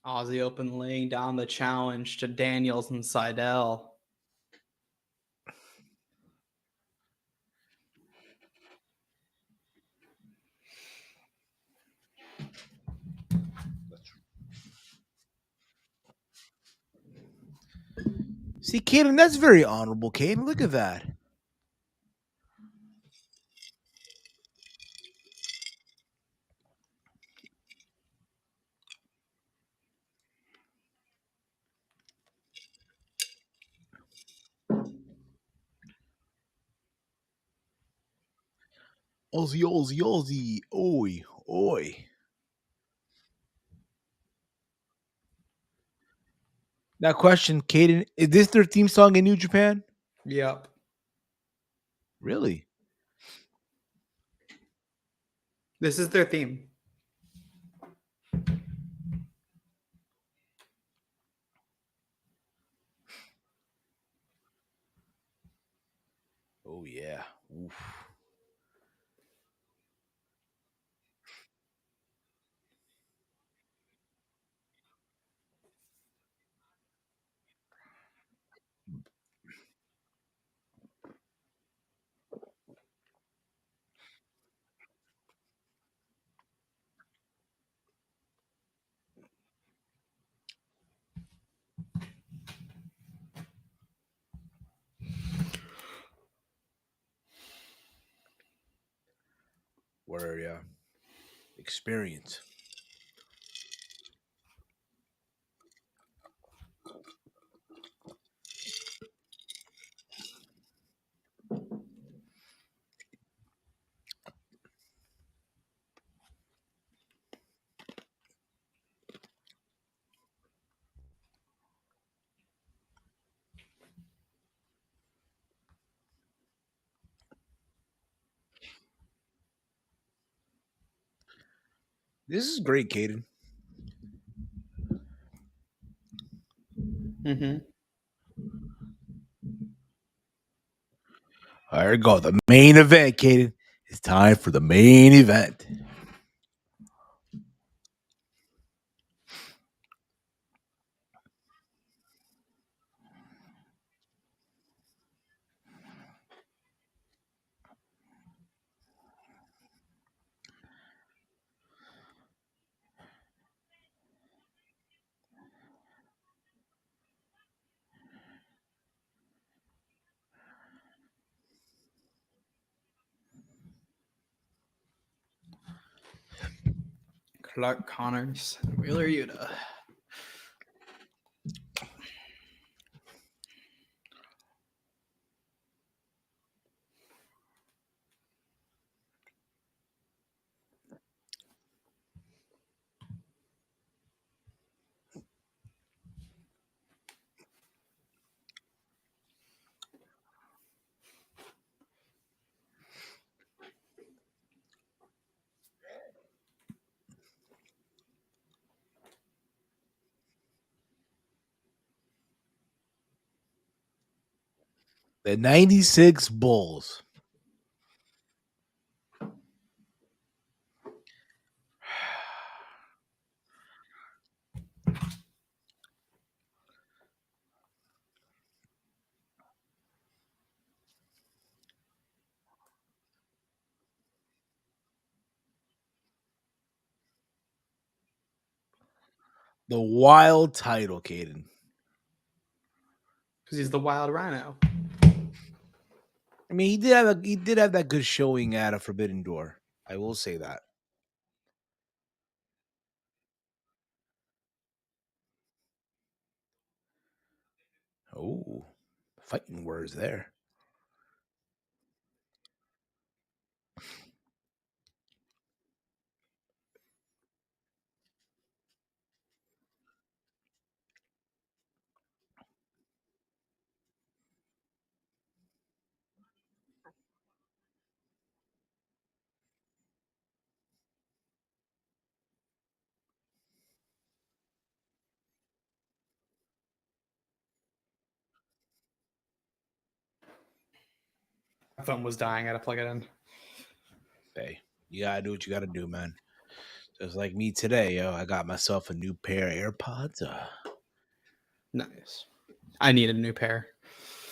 Aussie Open laying down the challenge to Daniels and Seidel. See, Kaden, that's very honorable, Kaden. Look at that. Aussie, Aussie, Aussie. Oi, oi. Now, question, Kaden, is this their theme song in New Japan? Yep. Really? This is their theme. Oh yeah. Oof. Where experience. This is great, Kaden. Mm-hmm. All right, here we go. The main event, Kaden. It's time for the main event. Clark Connors, Wheeler Yuta. The 96 Bulls. The Wild title, Kaden. Because he's the Wild Rhino. I mean, he did have that good showing at a Forbidden Door. I will say that. Oh, fighting words there. My phone was dying. I had to plug it in. Hey, you gotta do what you gotta do, man. Just like me today, yo. I got myself a new pair of AirPods. Nice. I need a new pair.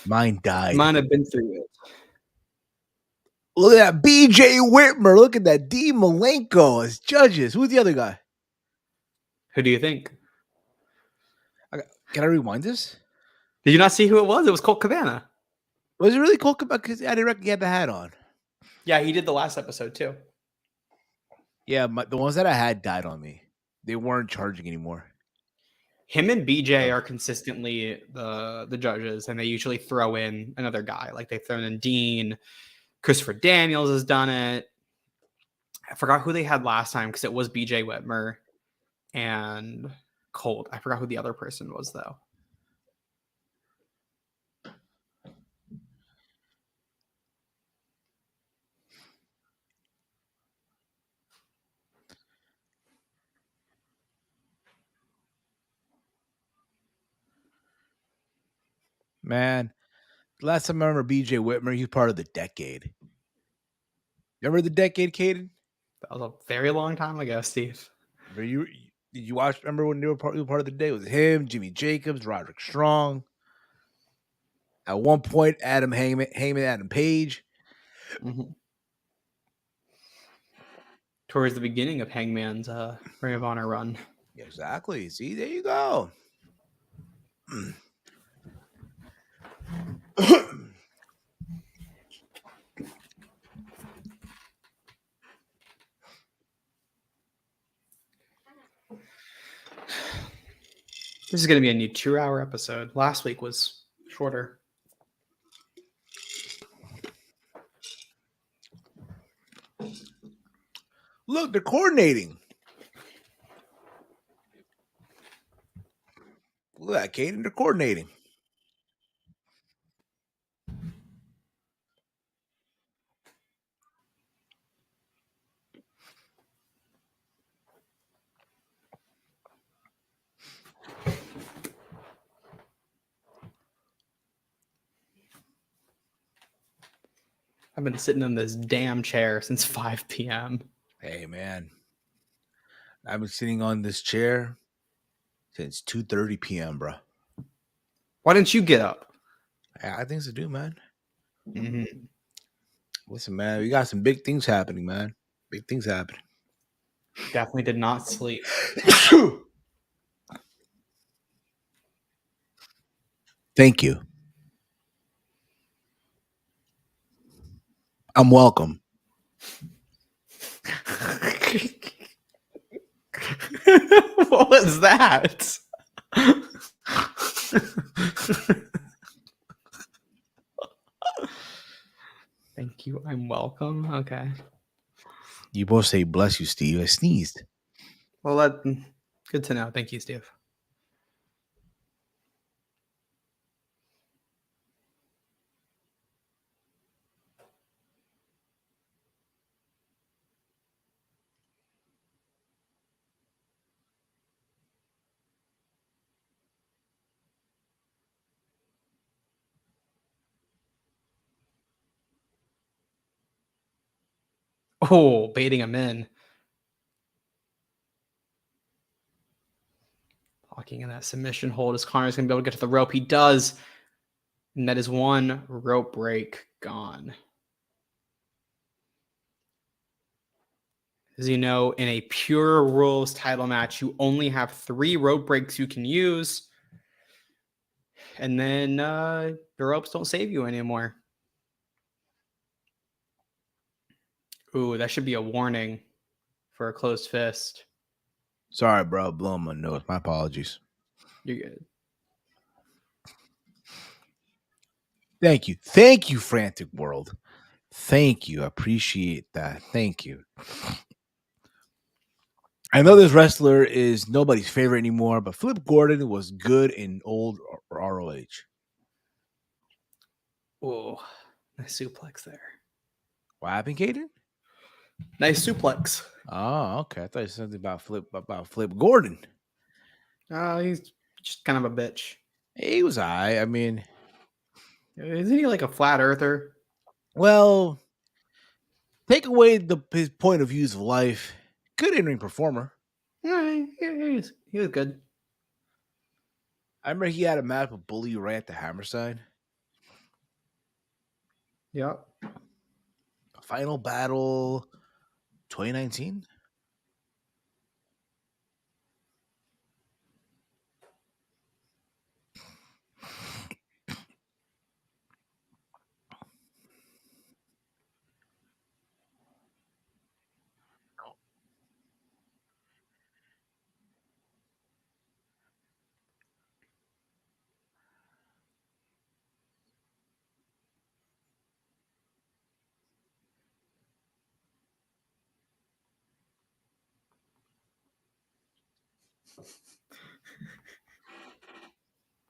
Mine died. Mine have been through it. Look at that BJ Whitmer. Look at that D Malenko as judges. Who's the other guy? Who do you think? Can I rewind this? Did you not see who it was? It was Colt Cabana. Was it really Colt? Because I didn't reckon he had the hat on. Yeah, he did the last episode too. Yeah, the ones that I had died on me. They weren't charging anymore. Him and BJ are consistently the judges, and they usually throw in another guy. Like they've thrown in Dean. Christopher Daniels has done it. I forgot who they had last time because it was BJ Whitmer and Colt. I forgot who the other person was though. Man, the last time I remember BJ Whitmer, he was part of the decade. Remember the decade, Kaden? That was a very long time ago, Steve. Did you watch? Remember when they were part of the day? It was him, Jimmy Jacobs, Roderick Strong. At one point, Adam Heyman, Adam Page. Mm-hmm. Towards the beginning of Hangman's Ring of Honor run. Exactly. See, there you go. This is going to be a new 2-hour episode. Last week was shorter. Look, they're coordinating. Look at that, Kaden. They're coordinating. I've been sitting in this damn chair since 5 p.m. Hey, man. I've been sitting on this chair since 2:30 p.m., bro. Why didn't you get up? I got things to do, man. Mm-hmm. Listen, man, we got some big things happening, man. Big things happening. Definitely did not sleep. Thank you. I'm welcome. What was that? Thank you. I'm welcome. Okay. You both say bless you, Steve. I sneezed. Well, that good to know. Thank you, Steve. Oh, baiting him in. Locking in that submission hold. Is Connor's going to be able to get to the rope? He does. And that is one rope break gone. As you know, in a pure rules title match, you only have 3 rope breaks you can use. And then the ropes don't save you anymore. Ooh, that should be a warning for a closed fist. Sorry, bro. Blowing my nose. My apologies. You're good. Thank you. Thank you, Frantic World. Thank you. I appreciate that. Thank you. I know this wrestler is nobody's favorite anymore, but Flip Gordon was good in old ROH. Oh, nice suplex there. What happened, Kaden? Nice suplex. Oh, okay. I thought you said something about Flip Gordon. He's just kind of a bitch. He was high. I mean, Isn't he like a flat earther? well, take away his point of views of life. Good in-ring performer. Yeah, he was good. I remember he had a match with Bully Ray at the Hammerstein. Yep. Final Battle 2019.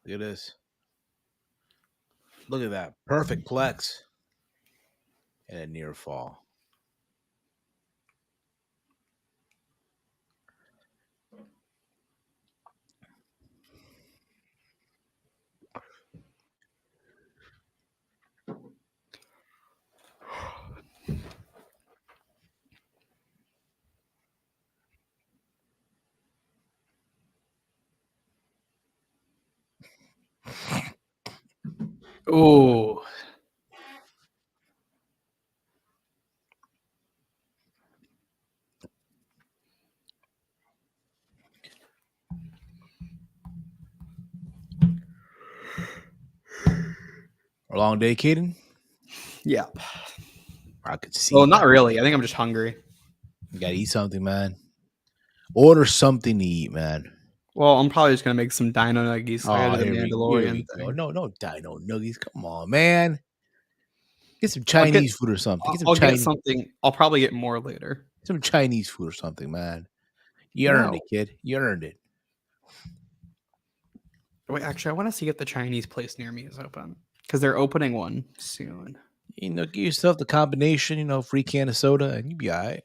Look at this. Look at that. Perfect plex. And a near fall. Ooh. A long day, Kaden? Yep. I could see. Well, not really. I think I'm just hungry. You gotta eat something, man. Order something to eat, man. Well, I'm probably just gonna make some dino nuggies. I Oh, gotta do here the we Mandalorian go. thing. No dino nuggies. Come on, man. Get some Chinese food or something. Get some I'll get Chinese, something. I'll probably get more later. some Chinese food or something, man. You No. earned it, kid. You earned it. Wait, actually, I want to see if the Chinese place near me is open because they're opening one soon. You know, give yourself the combination, free can of soda, and you be all right.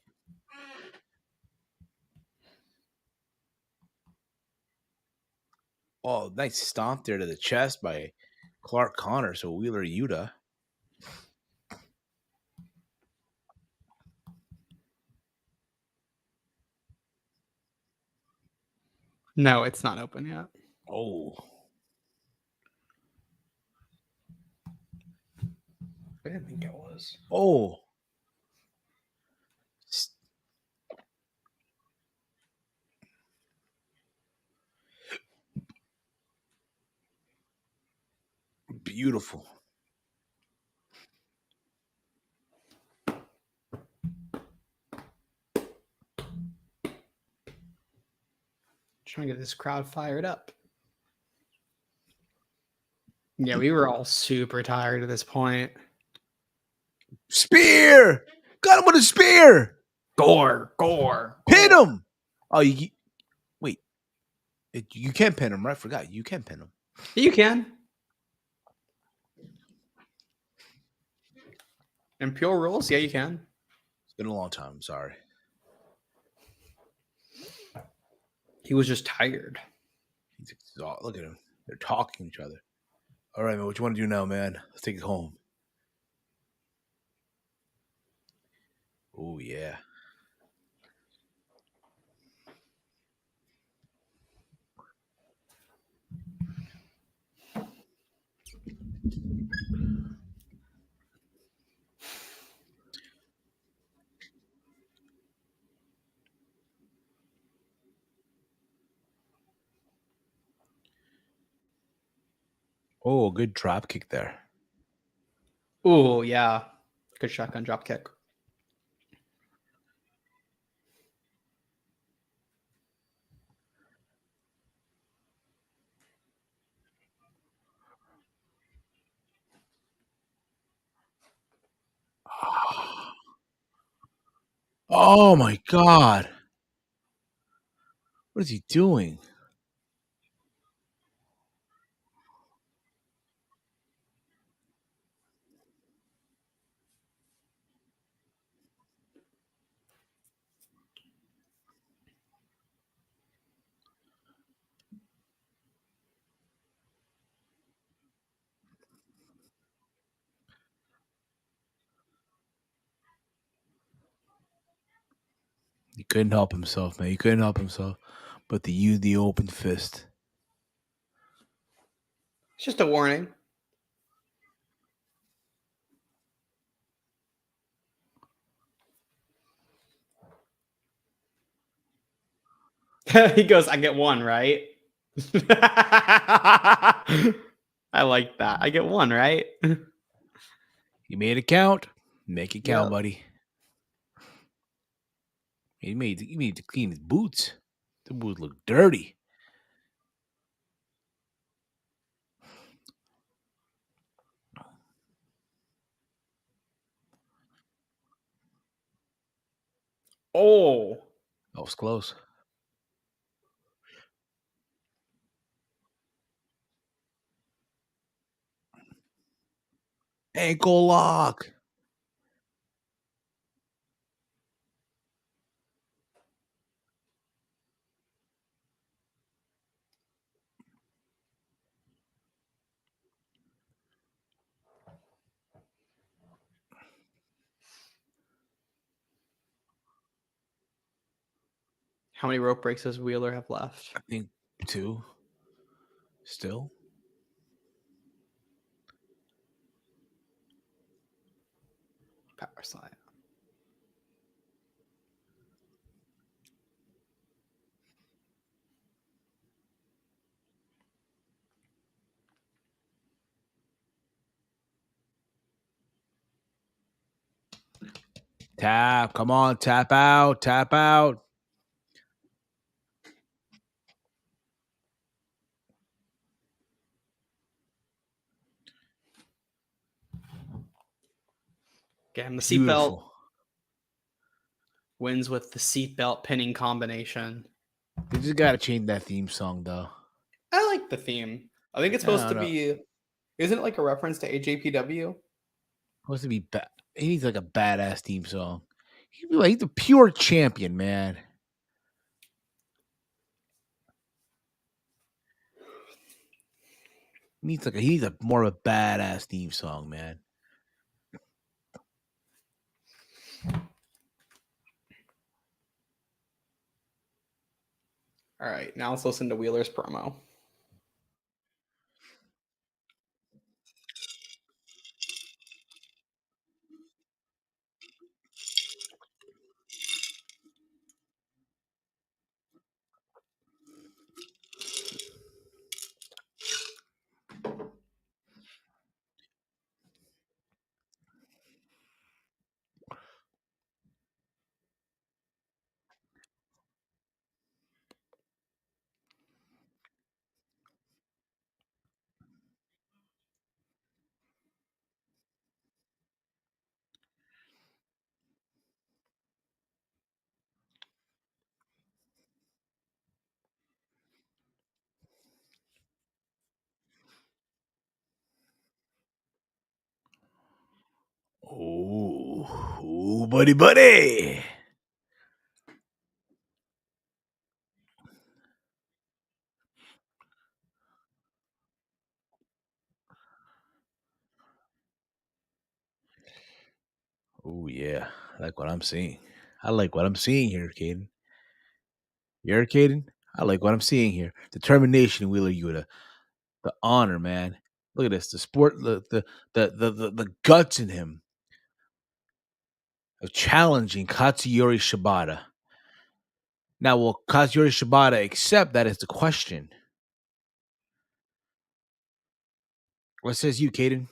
Oh, nice stomp there to the chest by Clark Connor. So Wheeler Yuta. No, it's not open yet. Oh, I didn't think it was. oh. Beautiful. Trying to get this crowd fired up. Yeah, we were all super tired at this point. Spear! Got him with a spear! Gore. Pin him! Oh, wait. You can pin him, right? I forgot. You can pin him. You can. In pure rules, yeah, you can. It's been a long time. I'm sorry. He was just tired. He's exhausted. Look at him. They're talking to each other. All right, man. What you want to do now, man? Let's take it home. Oh yeah. Oh, good drop kick there. Oh, yeah. Good shotgun drop kick. Oh my god. What is he doing? He couldn't help himself, man. He couldn't help himself but to use the open fist. It's just a warning. He goes, I get one, right? I like that. I get one, right? He made it count. Make it count, Yep. buddy. He made to clean his boots. The boots look dirty. Oh. That was close. Ankle lock. How many rope breaks does Wheeler have left? I think 2. Still. Power slide. Tap. Come on. Tap out. Tap out. Get him the seatbelt. Beautiful. Wins with the seatbelt pinning combination. They just got to change that theme song, though. I like the theme. I think it's I supposed to don't know. be. Isn't it like a reference to AJPW? Supposed to be he needs like a badass theme song. He's a pure champion, man. He needs a more of a badass theme song, man. All right, now let's listen to Wheeler's promo. Oh, buddy. Oh yeah, I like what I'm seeing. I like what I'm seeing here, Caden. You heard, Caden? I like what I'm seeing here. Determination, Wheeler Yuta. The honor, man. Look at this. The sport, the guts in him of challenging Katsuyori Shibata. Now, will Katsuyori Shibata accept that is the question? What says you, Caden?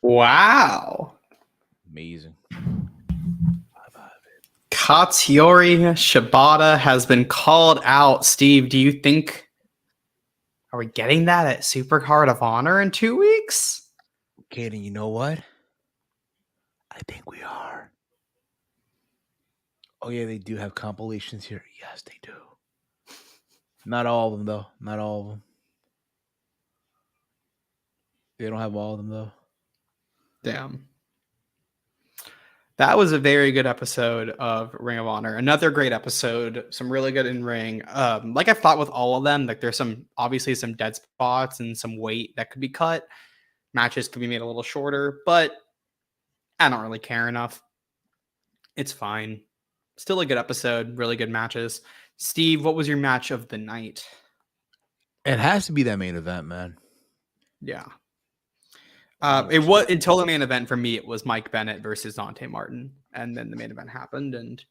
Wow. Amazing. Katsuyori Shibata has been called out. Steve, do you think are we getting that at Supercard of Honor in 2 weeks? Caden, you know what? I think we are. Oh, yeah, they do have compilations here. Yes, they do. Not all of them, though. Not all of them. They don't have all of them, though. Damn. That was a very good episode of Ring of Honor. Another great episode. Some really good in ring. Like I thought with all of them, like there's obviously some dead spots and some weight that could be cut. Matches could be made a little shorter, but I don't really care enough. It's fine. Still a good episode. Really good matches. Steve, what was your match of the night? It has to be that main event, man. Yeah. 100%. It was until the main event for me. It was Mike Bennett versus Dante Martin, and then the main event happened, and it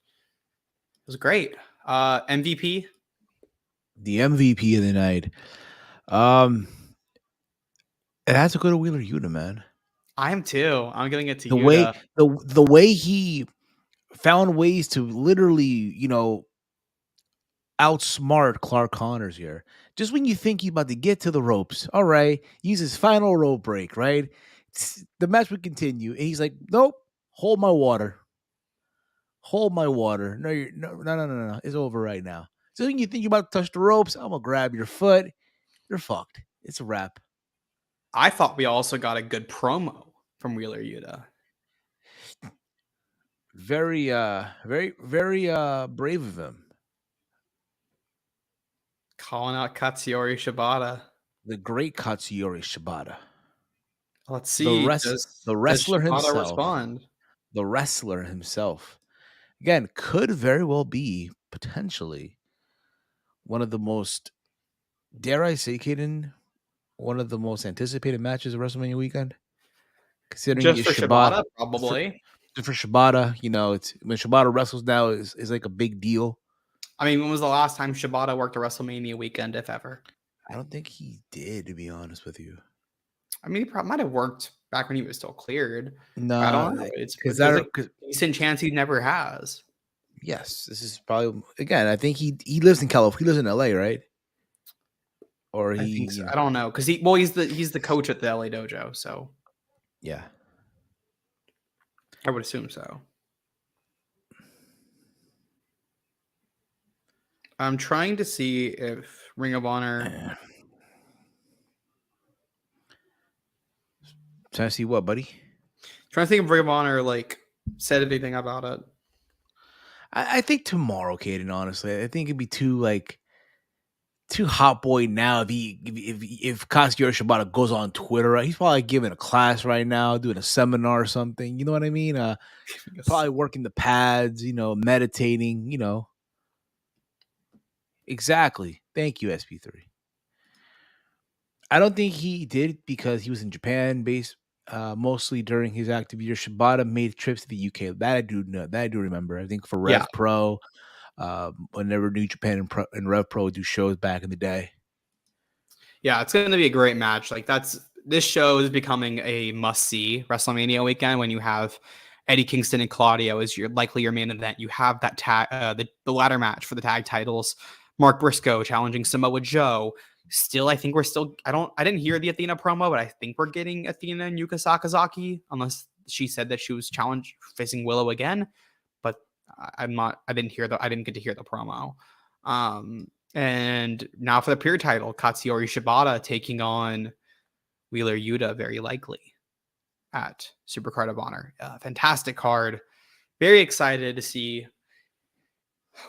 was great. MVP. The MVP of the night. It has to go to Wheeler Yuta, man. I am too. I'm giving it to The Yuta. way the way he found ways to literally, outsmart Clark Connors here. Just when you think he's about to get to the ropes, all right, use his final rope break, right? The match would continue, and he's like, "Nope, hold my water, hold my water. No, no. It's over right now." So when you think you're about to touch the ropes, I'm gonna grab your foot. You're fucked. It's a wrap. I thought we also got a good promo from Wheeler Yuta. Very, very brave of him. Calling out Katsuyori Shibata. The great Katsuyori Shibata. Let's see. The wrestler does Shibata himself. respond? The wrestler himself. Again, could very well be potentially one of the most, dare I say, Kaden, one of the most anticipated matches of WrestleMania weekend. Considering Just for Shibata, for probably. Shibata, it's when Shibata wrestles now is like a big deal. I mean, when was the last time Shibata worked a WrestleMania weekend, if ever? I don't think he did, to be honest with you. I mean, he probably might have worked back when he was still cleared. No, I don't know. There's a decent chance he never has. Yes, this is probably, again, I think he lives in California. He lives in LA, right? Or I think so. I don't know, because he's the coach at the LA dojo, so yeah, I would assume so. I'm trying to see if Ring of Honor. Trying to see what, buddy? Trying to think if Ring of Honor said anything about it. I think tomorrow, Caden. Honestly, I think it'd be too hot boy now. If Katsuyori Shibata goes on Twitter, right, he's probably giving a class right now, doing a seminar or something. You know what I mean? Probably working the pads. Meditating. Exactly. Thank you, SP3. I don't think he did because he was in Japan based mostly during his active year. Shibata made trips to the UK. That I do know. That I do remember. I think for Rev Pro, whenever New Japan and Rev Pro would do shows back in the day. Yeah, it's going to be a great match. This show is becoming a must-see WrestleMania weekend when you have Eddie Kingston and Claudio as your main event. You have that the ladder match for the tag titles. Mark Briscoe challenging Samoa Joe. Still, I think I didn't hear the Athena promo, but I think we're getting Athena and Yuka Sakazaki, unless she said that she was challenged facing Willow again. But I didn't get to hear the promo. And now for the pure title, Katsuyori Shibata taking on Wheeler Yuta, very likely. at Supercard of Honor. Fantastic card. Very excited to see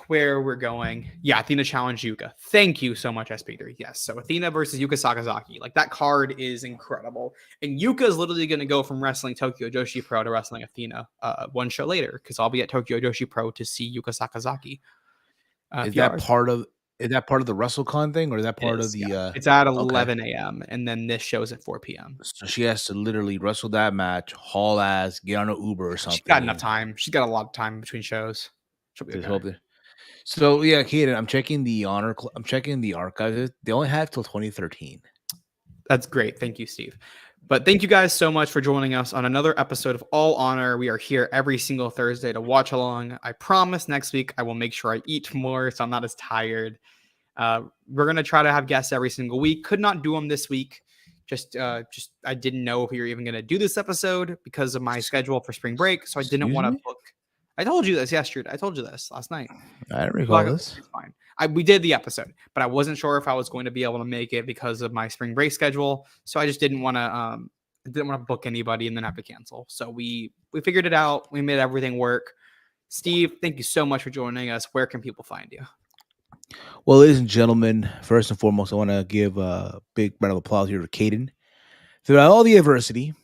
where we're going. Yeah, Athena challenged Yuka. Thank you so much, SP3. Yes, so Athena versus Yuka Sakazaki. Like, that card is incredible. And Yuka is literally going to go from wrestling Tokyo Joshi Pro to wrestling Athena one show later, because I'll be at Tokyo Joshi Pro to see Yuka Sakazaki. Is that part of the WrestleCon thing, or is that part of the? Yeah. It's at 11 a.m. and then this show's at 4 p.m. So she has to literally wrestle that match, haul ass, get on an Uber or something. She's got enough time. She's got a lot of time between shows. She'll be okay. So yeah, Kaden, I'm checking the I'm checking the archives. They only have till 2013. That's great. Thank you, Steve. But thank you guys so much for joining us on another episode of All Honor. We are here every single Thursday to watch along. I promise next week I will make sure I eat more so I'm not as tired. We're going to try to have guests every single week. Could not do them this week. Just I didn't know if we were even going to do this episode because of my schedule for spring break. So I didn't want to book. I told you this yesterday. I told you this last night. I don't recall this. It's fine. We did the episode, but I wasn't sure if I was going to be able to make it because of my spring break schedule. So I just didn't want to book anybody and then have to cancel. So we figured it out. We made everything work. Steve, thank you so much for joining us. Where can people find you? Well, ladies and gentlemen, first and foremost, I want to give a big round of applause here to Kaden. Throughout all the adversity,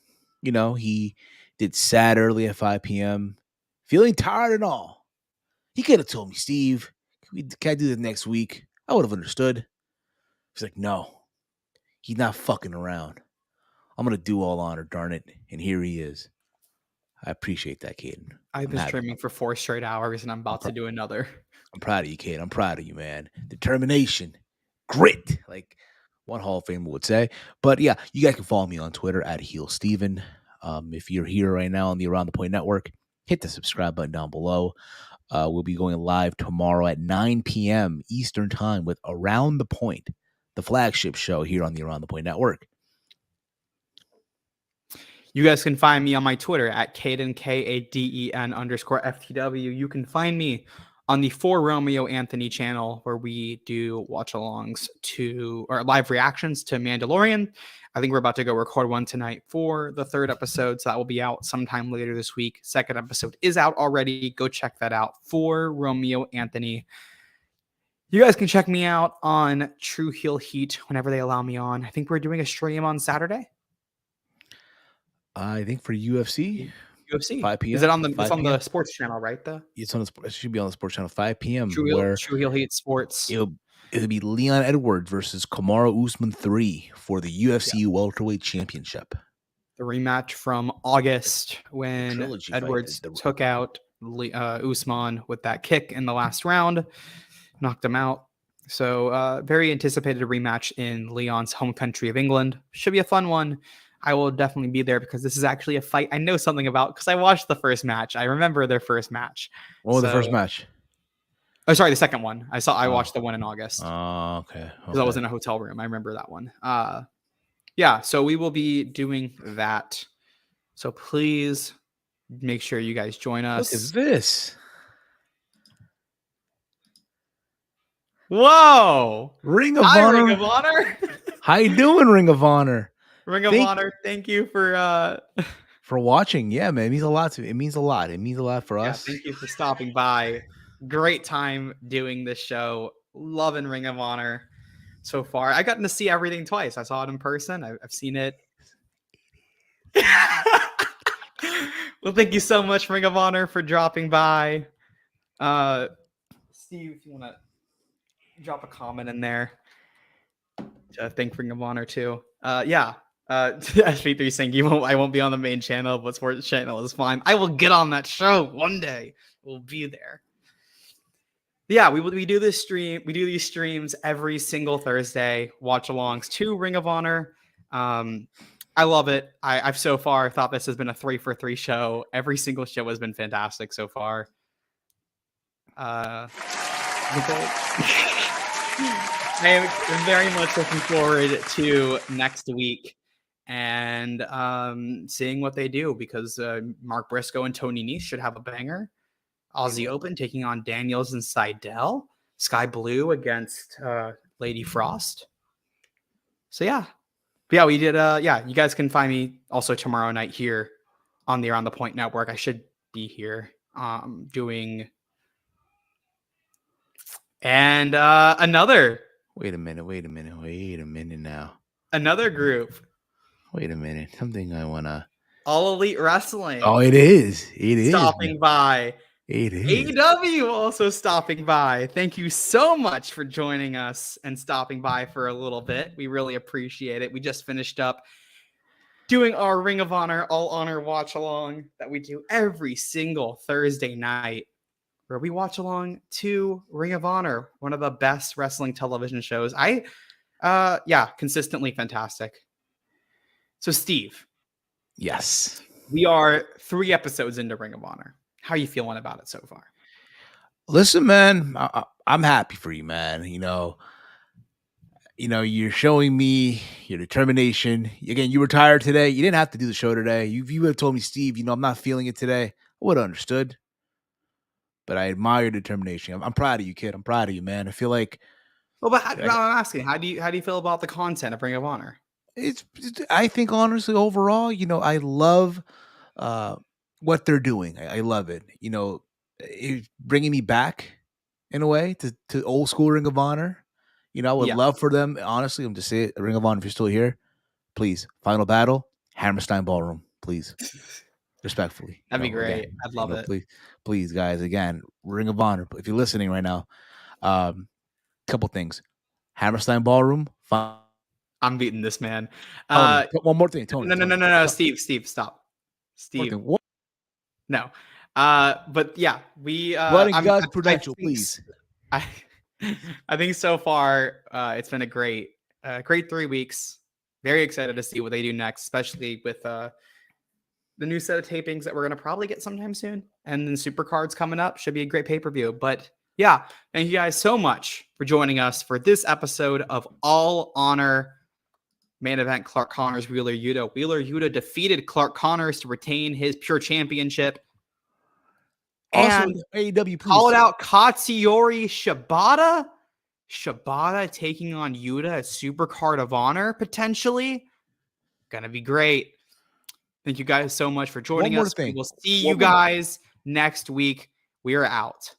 he did sad early at 5 p.m., feeling tired and all. He could have told me, Steve, can I do this next week? I would have understood. He's like, no, he's not fucking around. I'm going to do All Honor, darn it. And here he is. I appreciate that, Kaden. I've been streaming for 4 straight hours, and I'm about to do another. I'm proud of you, Kaden. I'm proud of you, man. Determination, grit, like one Hall of Famer would say. But yeah, you guys can follow me on Twitter at HeelSteven. If you're here right now on the Around the Point Network, hit the subscribe button down below. We'll be going live tomorrow at 9 p.m. Eastern Time with Around the Point, the flagship show here on the Around the Point Network. You guys can find me on my Twitter at Kaden, KADEN_FTW. You can find me on the For Romeo Anthony channel, where we do watch-alongs or live reactions to Mandalorian. I think we're about to go record one tonight for the 3rd episode, so that will be out sometime later this week. 2nd episode is out already. Go check that out. For Romeo Anthony. You guys can check me out on True Heel Heat whenever they allow me on. I think we're doing a stream on Saturday. I think for UFC 5 p.m. Is it on the sports channel, right? It should be on the sports channel 5 p.m. True Heel Heat Sports. It'll be Leon Edwards versus Kamaru Usman 3 for the UFC welterweight championship. The rematch from August when Edwards took out Usman with that kick in the last round, knocked him out. So very anticipated rematch in Leon's home country of England. Should be a fun one. I will definitely be there because this is actually a fight I know something about because I watched the first match. I remember their first match. What was the first match? Oh, sorry, the second one. I watched the one in August. Oh, okay. Because I was in a hotel room. I remember that one. Yeah, so we will be doing that. So please make sure you guys join us. Look at this. Whoa! Ring of Honor. Ring of Honor. How you doing, Ring of Honor? Ring of Honor, thank you for watching. Yeah, man, it means a lot to me. It means a lot. It means a lot for us. Thank you for stopping by. Great time doing this show. Loving Ring of Honor so far. I gotten to see everything twice. I saw it in person. I've seen it. Well, thank you so much, Ring of Honor, for dropping by. Steve, if you want to drop a comment in there to thank Ring of Honor too. SV3 saying I won't be on the main channel, but sports channel is fine. I will get on that show one day. We'll be there. Yeah, we do this stream. We do these streams every single Thursday. Watch alongs to Ring of Honor. I love it. I've so far thought this has been a 3-for-3 show. Every single show has been fantastic so far. I am very much looking forward to next week and seeing what they do because Mark Briscoe and Tony Nese should have a banger. Aussie Open taking on Daniels and Seidel. Sky Blue against Lady Frost. So yeah, But yeah, we did. Yeah, you guys can find me also tomorrow night here on the Around the Point Network. I should be here doing and another Wait a minute now. another group, Wait a minute. Something I wanna. All Elite Wrestling. Oh, it is. It is. Stopping by. It is. AEW also stopping by. Thank you so much for joining us and stopping by for a little bit. We really appreciate it. We just finished up doing our Ring of Honor All Honor watch along that we do every single Thursday night, where we watch along to Ring of Honor, one of the best wrestling television shows. Consistently fantastic. So Steve, Yes. we are 3 episodes into Ring of Honor. How are you feeling about it so far? Listen, man, I'm happy for you, man. You're showing me your determination. Again, you were tired today. You didn't have to do the show today. You would have told me, Steve, I'm not feeling it today. I would have understood. But I admire your determination. I'm proud of you, kid. I'm proud of you, man. I feel like I'm asking, how do you feel about the content of Ring of Honor? I think honestly, overall, I love what they're doing. I love it. It's bringing me back in a way to old school Ring of Honor. I would love for them, honestly, I'm just saying, Ring of Honor, if you're still here, please, Final Battle, Hammerstein Ballroom, please. Respectfully. That'd be great. Again, I'd love it. Please, guys, again, Ring of Honor, if you're listening right now, couple things. Hammerstein Ballroom, I'm beating this man. One more thing, Tony. No, Steve, stop. Steve. What? No. But yeah, we God's prudential, please. I think so far it's been a great 3 weeks. Very excited to see what they do next, especially with the new set of tapings that we're going to probably get sometime soon. And then Super Cards coming up. Should be a great pay-per-view. But yeah, thank you guys so much for joining us for this episode of All Honor Main Event. Clark Connors, Wheeler Yuta. Wheeler Yuta defeated Clark Connors to retain his Pure Championship. And AEW called out Katsuyori Shibata. Shibata taking on Yuta at Super Card of Honor, potentially. Gonna be great. Thank you guys so much for joining us. We will see you guys next week. We are out.